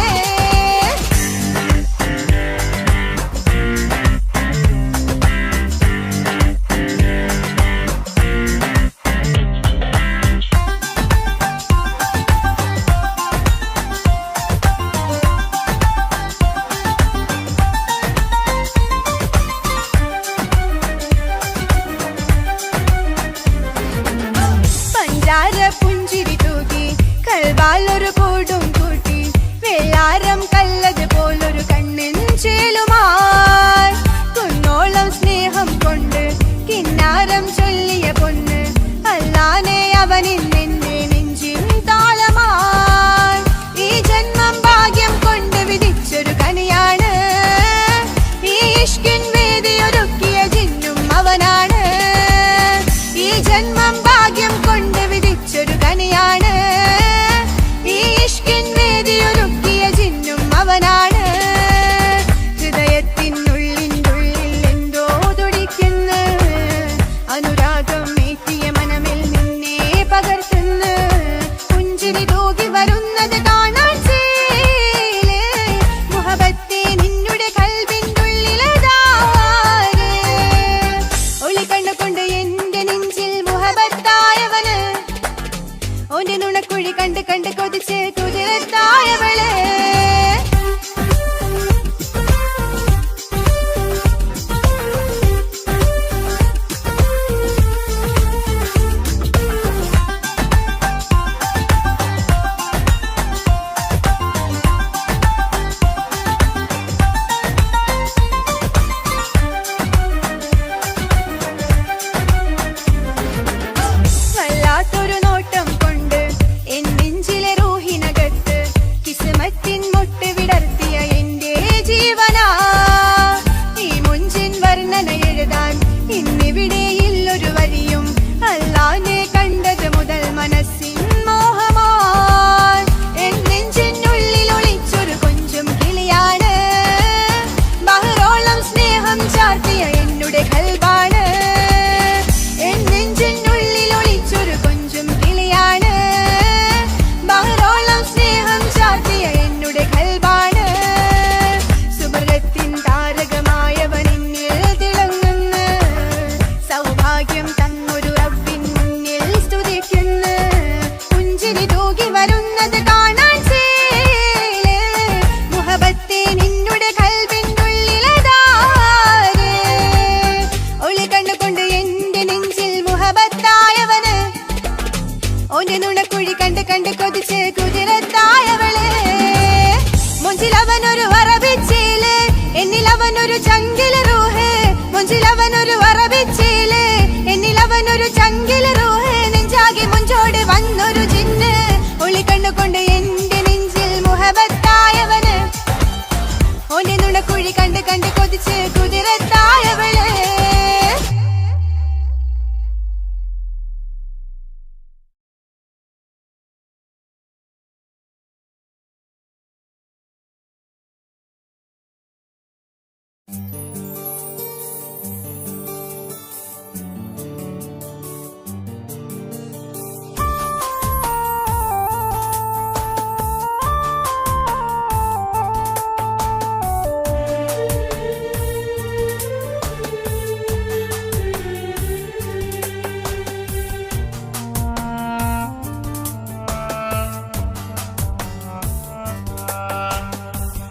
ഓന്റെ നുണക്കുഴി കണ്ട് കണ്ട് കൊതിച്ച് കുതിരത്തായവള്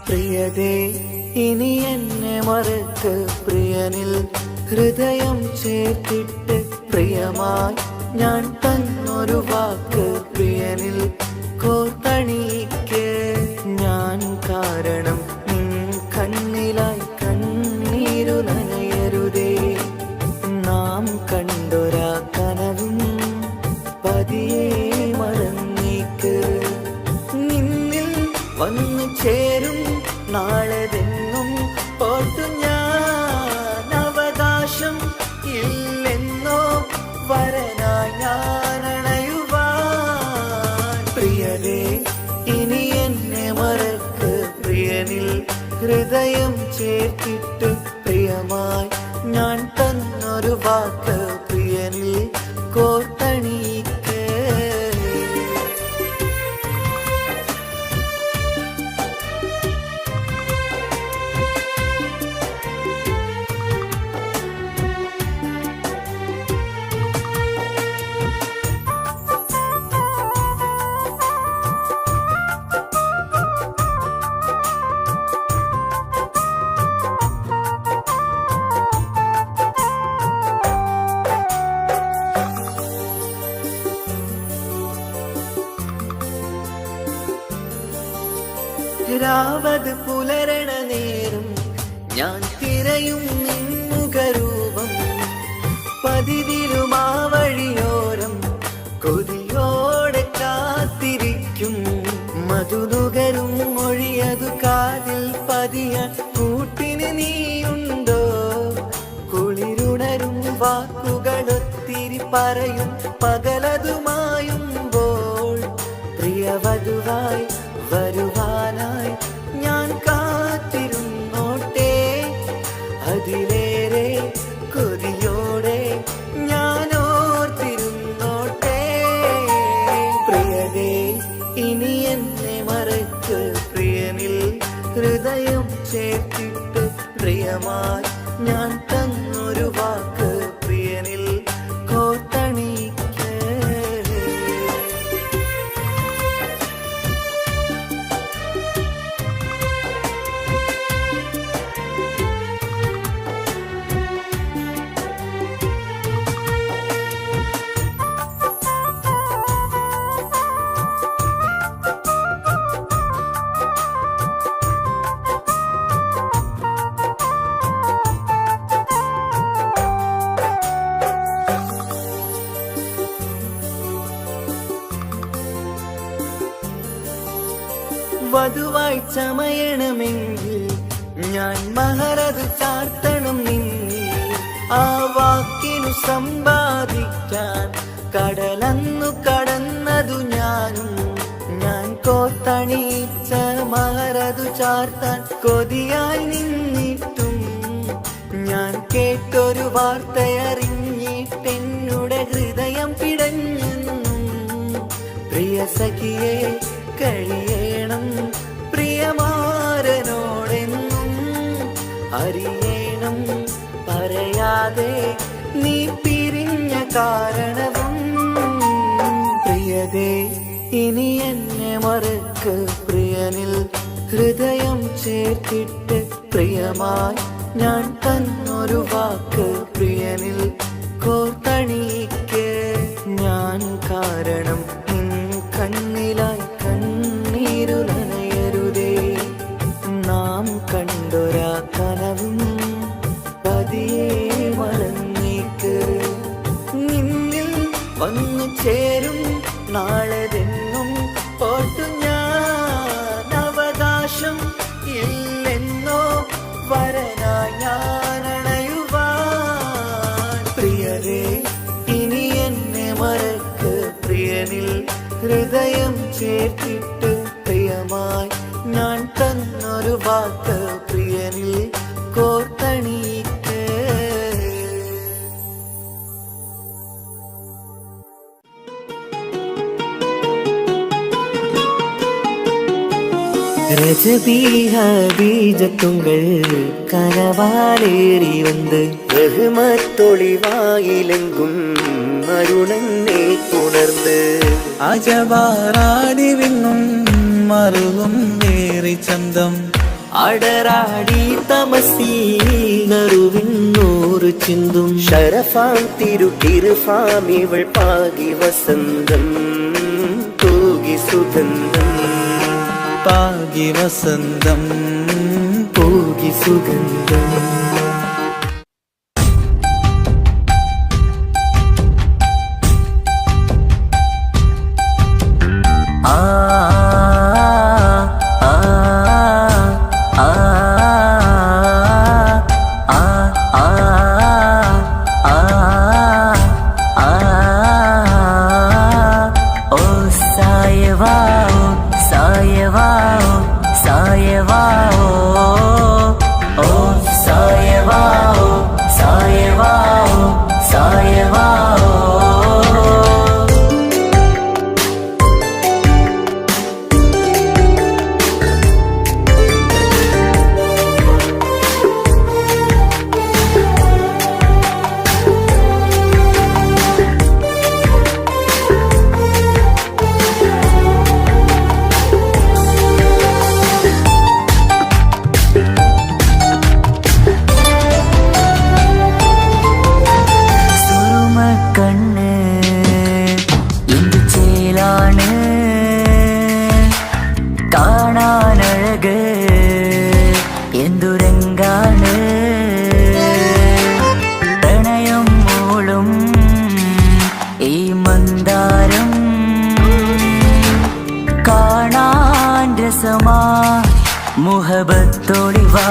പ്രിയതേ ഇനി എന്നെ മറക്ക് പ്രിയനിൽ ഹൃദയം ചേർത്തിട്ട് പ്രിയമായി ഞാൻ തന്നൊരു വാക്ക് പ്രിയനിൽ കോർത്തണിക്ക് ഞാൻ കാരണം നിൻ കണ്ണിലായി കണ്ണീരു നനയരുതേ നാം കണ്ടൊരാ കനവും പതിയെ മറന്നേക്ക് നിന്നിൽ വന്നു ചേരും നാളെതെങ്ങും ഓർത്തു ഞാൻ അവകാശം ഇല്ലെന്നോ വരനായി ഞാൻ അണയുവാൻ പ്രിയരേ ഇനി എന്നെ മറക്ക് പ്രിയനിൽ ഹൃദയം ചേർത്തിട്ട് പ്രിയമായി ഞാൻ തന്നൊരു വാക്ക് പ്രിയനിൽ കോർത്തണിക്ക് രാവത് പുലരണ നേരം ഞാൻ തിരയും നിൻമുഖരൂപം പതിവിലും ആ വഴിയോരം കൊതിയോടെ കാത്തിരിക്കും മധുനുകരും മൊഴിയതു കാതിൽ പതിയ കൂട്ടിന് നീയുണ്ടോ കുളിരുണരും വാക്കുകളൊത്തിരി പറയും പകലതുമായുമ്പോൾ പ്രിയവധുവായി വരുവാനായി ഞാൻ കാത്തിരുന്നോട്ടെ അതിലേറെ കൊതിയോടെ ഞാൻ ഓർത്തിരുന്നോട്ടെ പ്രിയതേ ഇനി എന്നെ മറക്ക് പ്രിയനിൽ ഹൃദയം ചേർത്തിട്ട് പ്രിയമായി ഞാൻ തന്നൊരു വാക്ക് പ്രിയനിൽ കോർത്തണിക്ക് വധുവായി ചമയണമെങ്കിൽ ഞാൻ മഹറത് ചാർത്തണം നിന്നിൽ ആ വാക്കിനു സമ്പാദിക്കാൻ കടലന്നു കടന്നതു ഞാനും ഞാൻ കോത്തണിച്ച മഹറതു ചാർത്താൻ കൊതിയായി നിന്നിട്ടും ഞാൻ കേട്ടൊരു വാർത്തയറിഞ്ഞിട്ടെന്നുടെ ഹൃദയം പിടഞ്ഞെന്നും പ്രിയ സഖിയെ കഴിയണം പ്രിയമാരനോടെന്നും അറിയണം പറയാതെ നീ പിരിഞ്ഞ കാരണവും പ്രിയതേ ഇനി എന്നെ മറക്ക് പ്രിയനിൽ ഹൃദയം ചേർത്തിട്ട് പ്രിയമായി ഞാൻ തന്നൊരു വാക്ക് പ്രിയനിൽ കോർത്തണിക്ക് ഞാൻ കാരണം നിൻ കണ്ണിലായി കണ്ണീരു നനയരുതേ നാം കണ്ടൊരാ കനവും പതിയെ മറന്നേക്ക് നിന്നിൽ വന്നു ചേരും നാളെതെങ്ങും ഓർത്തു ഞാൻ അവകാശം ഇല്ലെന്നോ ചേർത്തിട്ട് പ്രിയമായി ഞാൻ തന്നൊരു വാക്ക് പ്രിയനിൽ കോർത്തണിക്ക്. ரஜபீஜத்துங்கள் கனவாலேறி வந்து ரகுமத்தொழிவாயிலெங்கும் அருணன்னே உணர்ந்து അജവാറാടി വിണ്ണും മറുകും വേറി ചന്തം അടരാടി തമസീനറുവിന്നൂറ് ചിന്തും ശരഫാം തിരുകിരുഫാം ഇവൾ പാകി വസന്തം തൂകി സുഗന്ധം പാകി വസന്തം പൂകി സുഗന്ധം. ആ ആ ആ ആ ആ ആ ഓ സായവാओ സായവാओ സായവാओ ഓ സായവാओ സായവാओ സായവാओ. കണ്ണ് എന്ത് ചേലാണ് കാണാനഴക് എന്തുരങ്കാണ് പ്രണയം മൂളും ഈ മന്ദാരം കാണാൻ രസമാ മുഹബത്തൊളിവാ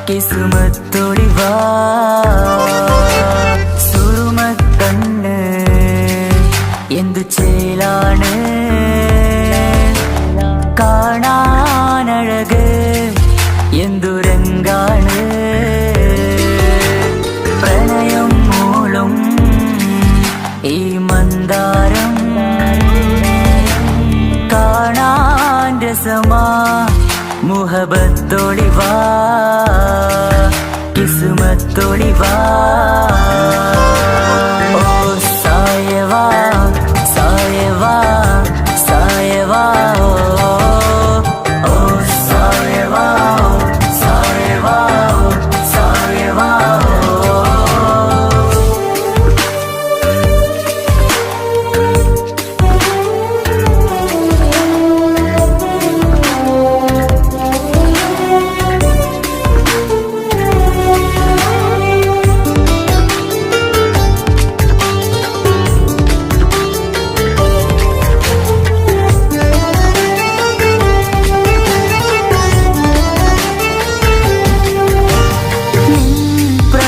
കിസ്മത്തൊളിവാ സുറുമക്കണ്ണ് എന്തു ചേലാണ് കാണാനഴക് എന്തുരങ്കാണ് പ്രണയം മൂളും ഈ മന്ദാരം കാണാൻ രസമാ മുഹബത്തൊളിവാ കിസ്മത്തൊളിവാ. ഓ സായവാ സായവാ സായവാ ഓ സായവാ സായവാ സായവാ.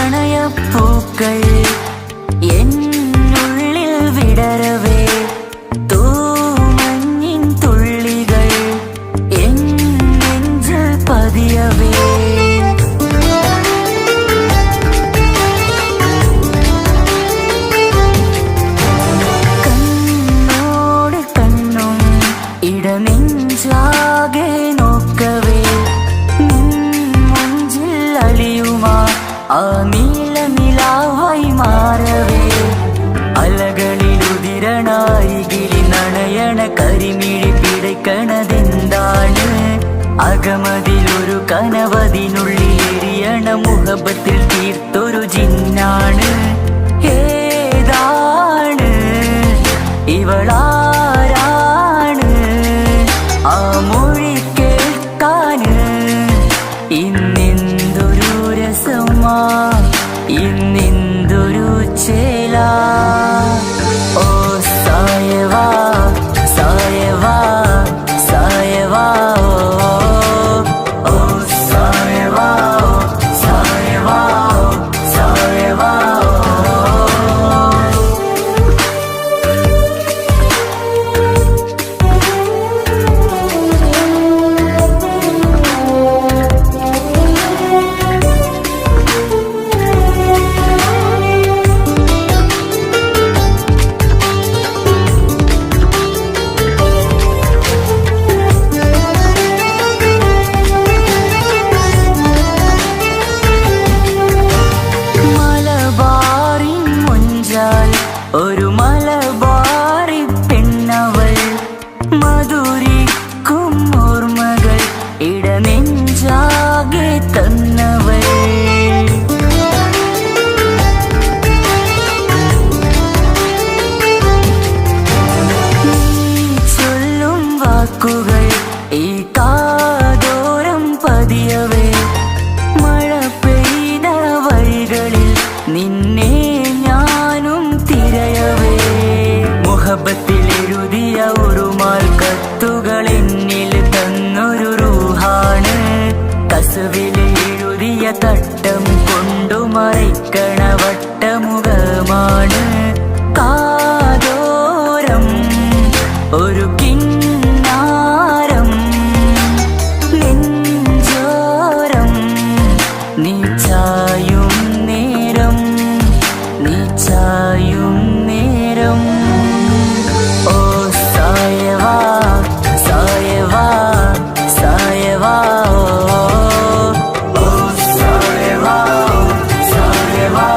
പ്രണയപ്പൂക്കൾ എന്നുള്ളിൽ വിടരവേ തൂമഞ്ഞിൻ തുള്ളികൾ എൻ നെഞ്ചിൽ പതിയവേ കണ്ണോട് കണ്ണും ഇടനെഞ്ചാകെ നോക്കവേ മുഞ്ചിൽ അലിയുമാ ആ നീല നിലാവായി മാറവേ അലകളിലുതിരണാരികിലി നണയണ കരിമിഴി പിടയ്ക്കണതെന്താണ് അകമതിലൊരു കനവതിനുള്ളിൽ എരിയണ മുഹബത്തിൽ തീർത്തൊരു ജിന്നാണ് ഏതാണ് ഇവളാരാണ് ആ മൊഴി കേൾക്കാന് ഇന്നെന്തൊരു രസമാ ഇന്നെന്തൊരു ചേലാ. ഓ സായവാ സായവാ സായവാ ഓ സായവാ സായവാ സായവാ. മഴ പെയ്ത വഴികളിൽ നിന്നെ ഞാനും തിരയവേ മുഹബത്തിൽ എഴുതിയ ഒരുമാൽ കത്തുകൾ എന്നിൽ തന്നൊരു റൂഹാണ് കസവിൽ എഴുതിയ തട്ടം കൊണ്ടു മറയ്ക്കണ വട്ടമുഖമാണ് കാതോരം ഒരു കിന്നാരം നെഞ്ചോരം നീ ചായും നേരം നീ ചായും നേരം ഓ സായവാ സായവാ സായവാ ഓ സായവാ സായവാ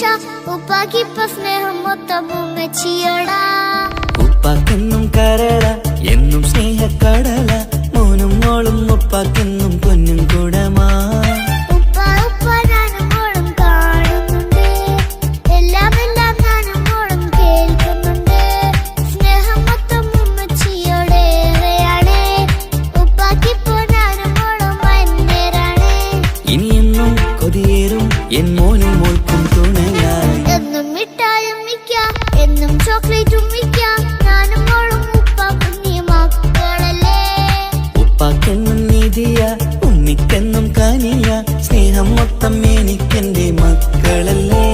കൊതിച്ച ഉപ്പാക്കിപ്പ സ്നേഹം മൊത്തം ഉമ്മച്ചിയോടാ. ഉപ്പാക്കെന്നും കരള എന്നും സ്നേഹക്കടല മോനും മോളും ഉപ്പാക്കെന്നും പൊന്നും കുടമാ. ഉപ്പ ഉപ്പ ഞാനും മോളും കാണുന്നുണ്ട്, എല്ലാം എല്ലാം ഞാനും മോളും കേൾക്കുന്നുണ്ട്. സ്നേഹം മൊത്തം ഉമ്മച്ചിയോടേറെയാണ്, ഉപ്പാക്കിപ്പോ ഞാനും മോളും അന്യരാണ്. ഇനിയെന്നും കൊതിയേറും എൻ മോനും മോൾക്കും തുണയായി. എന്നും മിഠായും മിക്കാം, എന്നും ചോക്ലേറ്റും മിക്കാം, ഞാനും മോളും ഉപ്പാക്കും നീ മക്കളല്ലേ. ഉപ്പാക്കെന്നും നീതിയ ഉമ്മിക്കെന്നും കനിയ സ്നേഹം മൊത്തം എനിക്കെന്റെ മക്കളല്ലേ.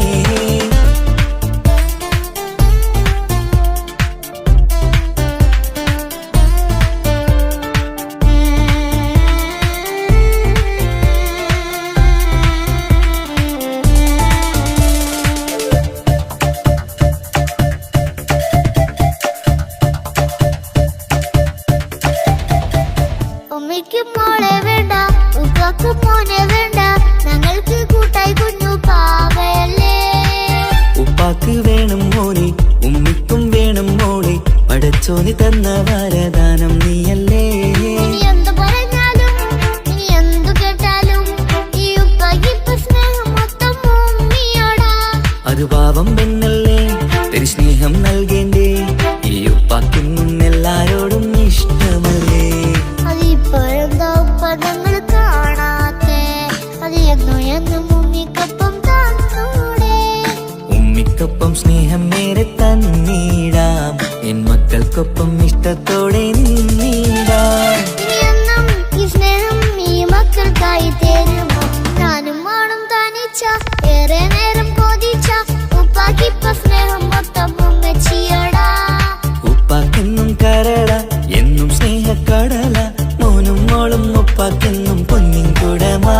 ഉമ്മയ്ക്ക് മോളെ വേണ്ട, ഉപ്പാക്ക് മോനെ വേണ്ട, ഞങ്ങൾക്ക് കൂട്ടായി കുഞ്ഞു പാവയല്ലേ. ഉപ്പാക്ക് വേണം മോനെ ഉമ്മിക്കും വേണം മോളെ, പടച്ചോന് തന്ന വരദാനം നീയല്ലേ. ഇനി എന്തു പറഞ്ഞാലും ഇനി എന്തു കേട്ടാലും ഈ ഉപ്പാക്കിപ്പ സ്നേഹം മൊത്തം ഉമ്മിയോടാ. അത് പാവം പെണ്ണല്ലേ ഒരു സ്നേഹം നൽകേണ്ടേ, ഈ ഉപ്പാക്കെന്നും എല്ലാരോടും ഇഷ്ടമല്ലേ. അതിപ്പോഴെന്താ ഉപ്പ ഞങ്ങൾ കാണാത്തെ, അത് എന്നും എന്നും ഉമ്മിക്കൊപ്പം തന്നൂടെ. ഉമ്മിക്കൊപ്പം സ്നേഹം നേരെ തന്നീടാം, എൻ മക്കൾക്കൊപ്പം ഇഷ്ടത്തോടെ നിന്നീടാം. ഇനിയെന്നും ഈ സ്നേഹം ഈ മക്കൾക്കായി തരുമോ, ഞാനും മോളും തനിച്ച ഏറെ നേരം കൊതിച്ച ഉപ്പാക്കിപ്പ സ്നേഹം മൊത്തം ഉമ്മച്ചിയോടാ. ഉപ്പാക്കെന്നും കരള എന്നും സ്നേഹക്കടല മോനും മോളും ഉപ്പാക്കെന്നും പൊന്നിൻ കുടമാ.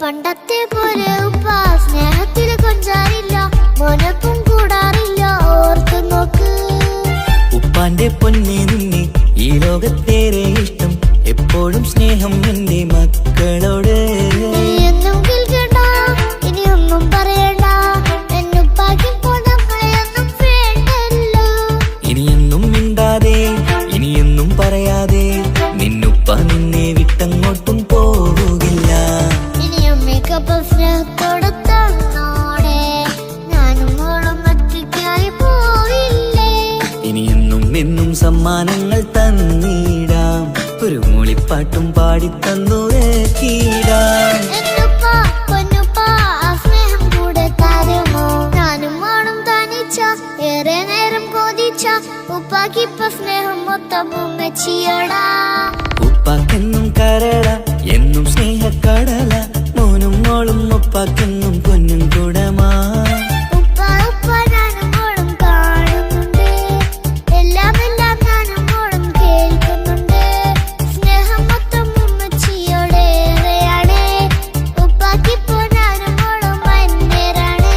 പണ്ടത്തെ പോലെ ഉപ്പ സ്നേഹത്തിൽ കൊഞ്ചാറില്ല, മോനൊപ്പം കൂടാറില്ല, ഓർത്തു നോക്ക്. ഉപ്പാന്റെ പൊന്നെ നിന്നെ ഈ ലോകത്തേറെ ഇഷ്ടം, എപ്പോഴും സ്നേഹം എന്റെ മക്കളോട്. ഇനി എന്നും കേൾക്കണ്ട, ഇനി ഒന്നും പറയണ്ട, എന്നുപ്പാക്കിപ്പോ നമ്മളെയൊന്നും വേണ്ടല്ലോ. ഇനിയെന്നും മിണ്ടാതെ ഇനിയെന്നും പറയാതെ നിന്നുപ്പ നിന്നെ വിട്ടങ്ങോട്ടും പോവുകില്ല. ഇനി അമ്മയ്ക്കൊപ്പം സ്നേഹത്തോടെ തന്നോടെ, ഞാനും മോളും ഒറ്റയ്ക്കായി പോയില്ലേ. ഇനിയെന്നും എന്നും സമ്മാനങ്ങൾ തന്നീടാം, ഒരു മൂളിപ്പാട്ടും പാടിത്തന്നു കീടാം. എന്നുപ്പ പൊന്നുപ്പ ആ സ്നേഹം കൂടെ തരുമോ, ഞാനും മോളും തനിച്ച ഏറെ നേരം കൊതിച്ച ഉപ്പാക്കിപ്പ സ്നേഹം മൊത്തം ഉമ്മച്ചിയോടാ. ഉപ്പാക്കെന്നും കരള എന്നും സ്നേഹക്കടല മോനും മോളും ഉപ്പാക്കെന്നും പൊന്നും കുടമാ. ഉപ്പ ഉപ്പ ഞാനും മോളും കാണുന്നുണ്ട്, എല്ലാം എല്ലാം ഞാനും മോളും കേൾക്കുന്നുണ്ട്. സ്നേഹം മൊത്തം ഉമ്മച്ചിയോടേറെയാണ്, ഉപ്പാക്കിപ്പോ ഞാനും മോളും അന്യരാണ്.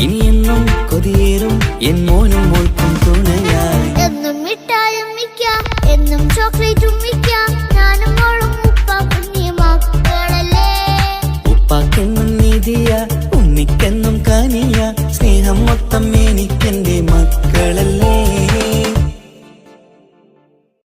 ഇനിയെന്നും കൊതിയേറും എൻ മോനും മോൾക്കും തുണയായി. എന്നും മിഠായും മിക്കാം, എന്നും ചോക്ലേറ്റും മിക്കാം, ഞാനും മോളും ഉപ്പാക്കും നീ മക്കളല്ലേ. ഉപ്പാക്കെന്നും നീതിയ ഉമ്മിക്കെന്നും കനിയ സ്നേഹം മൊത്തം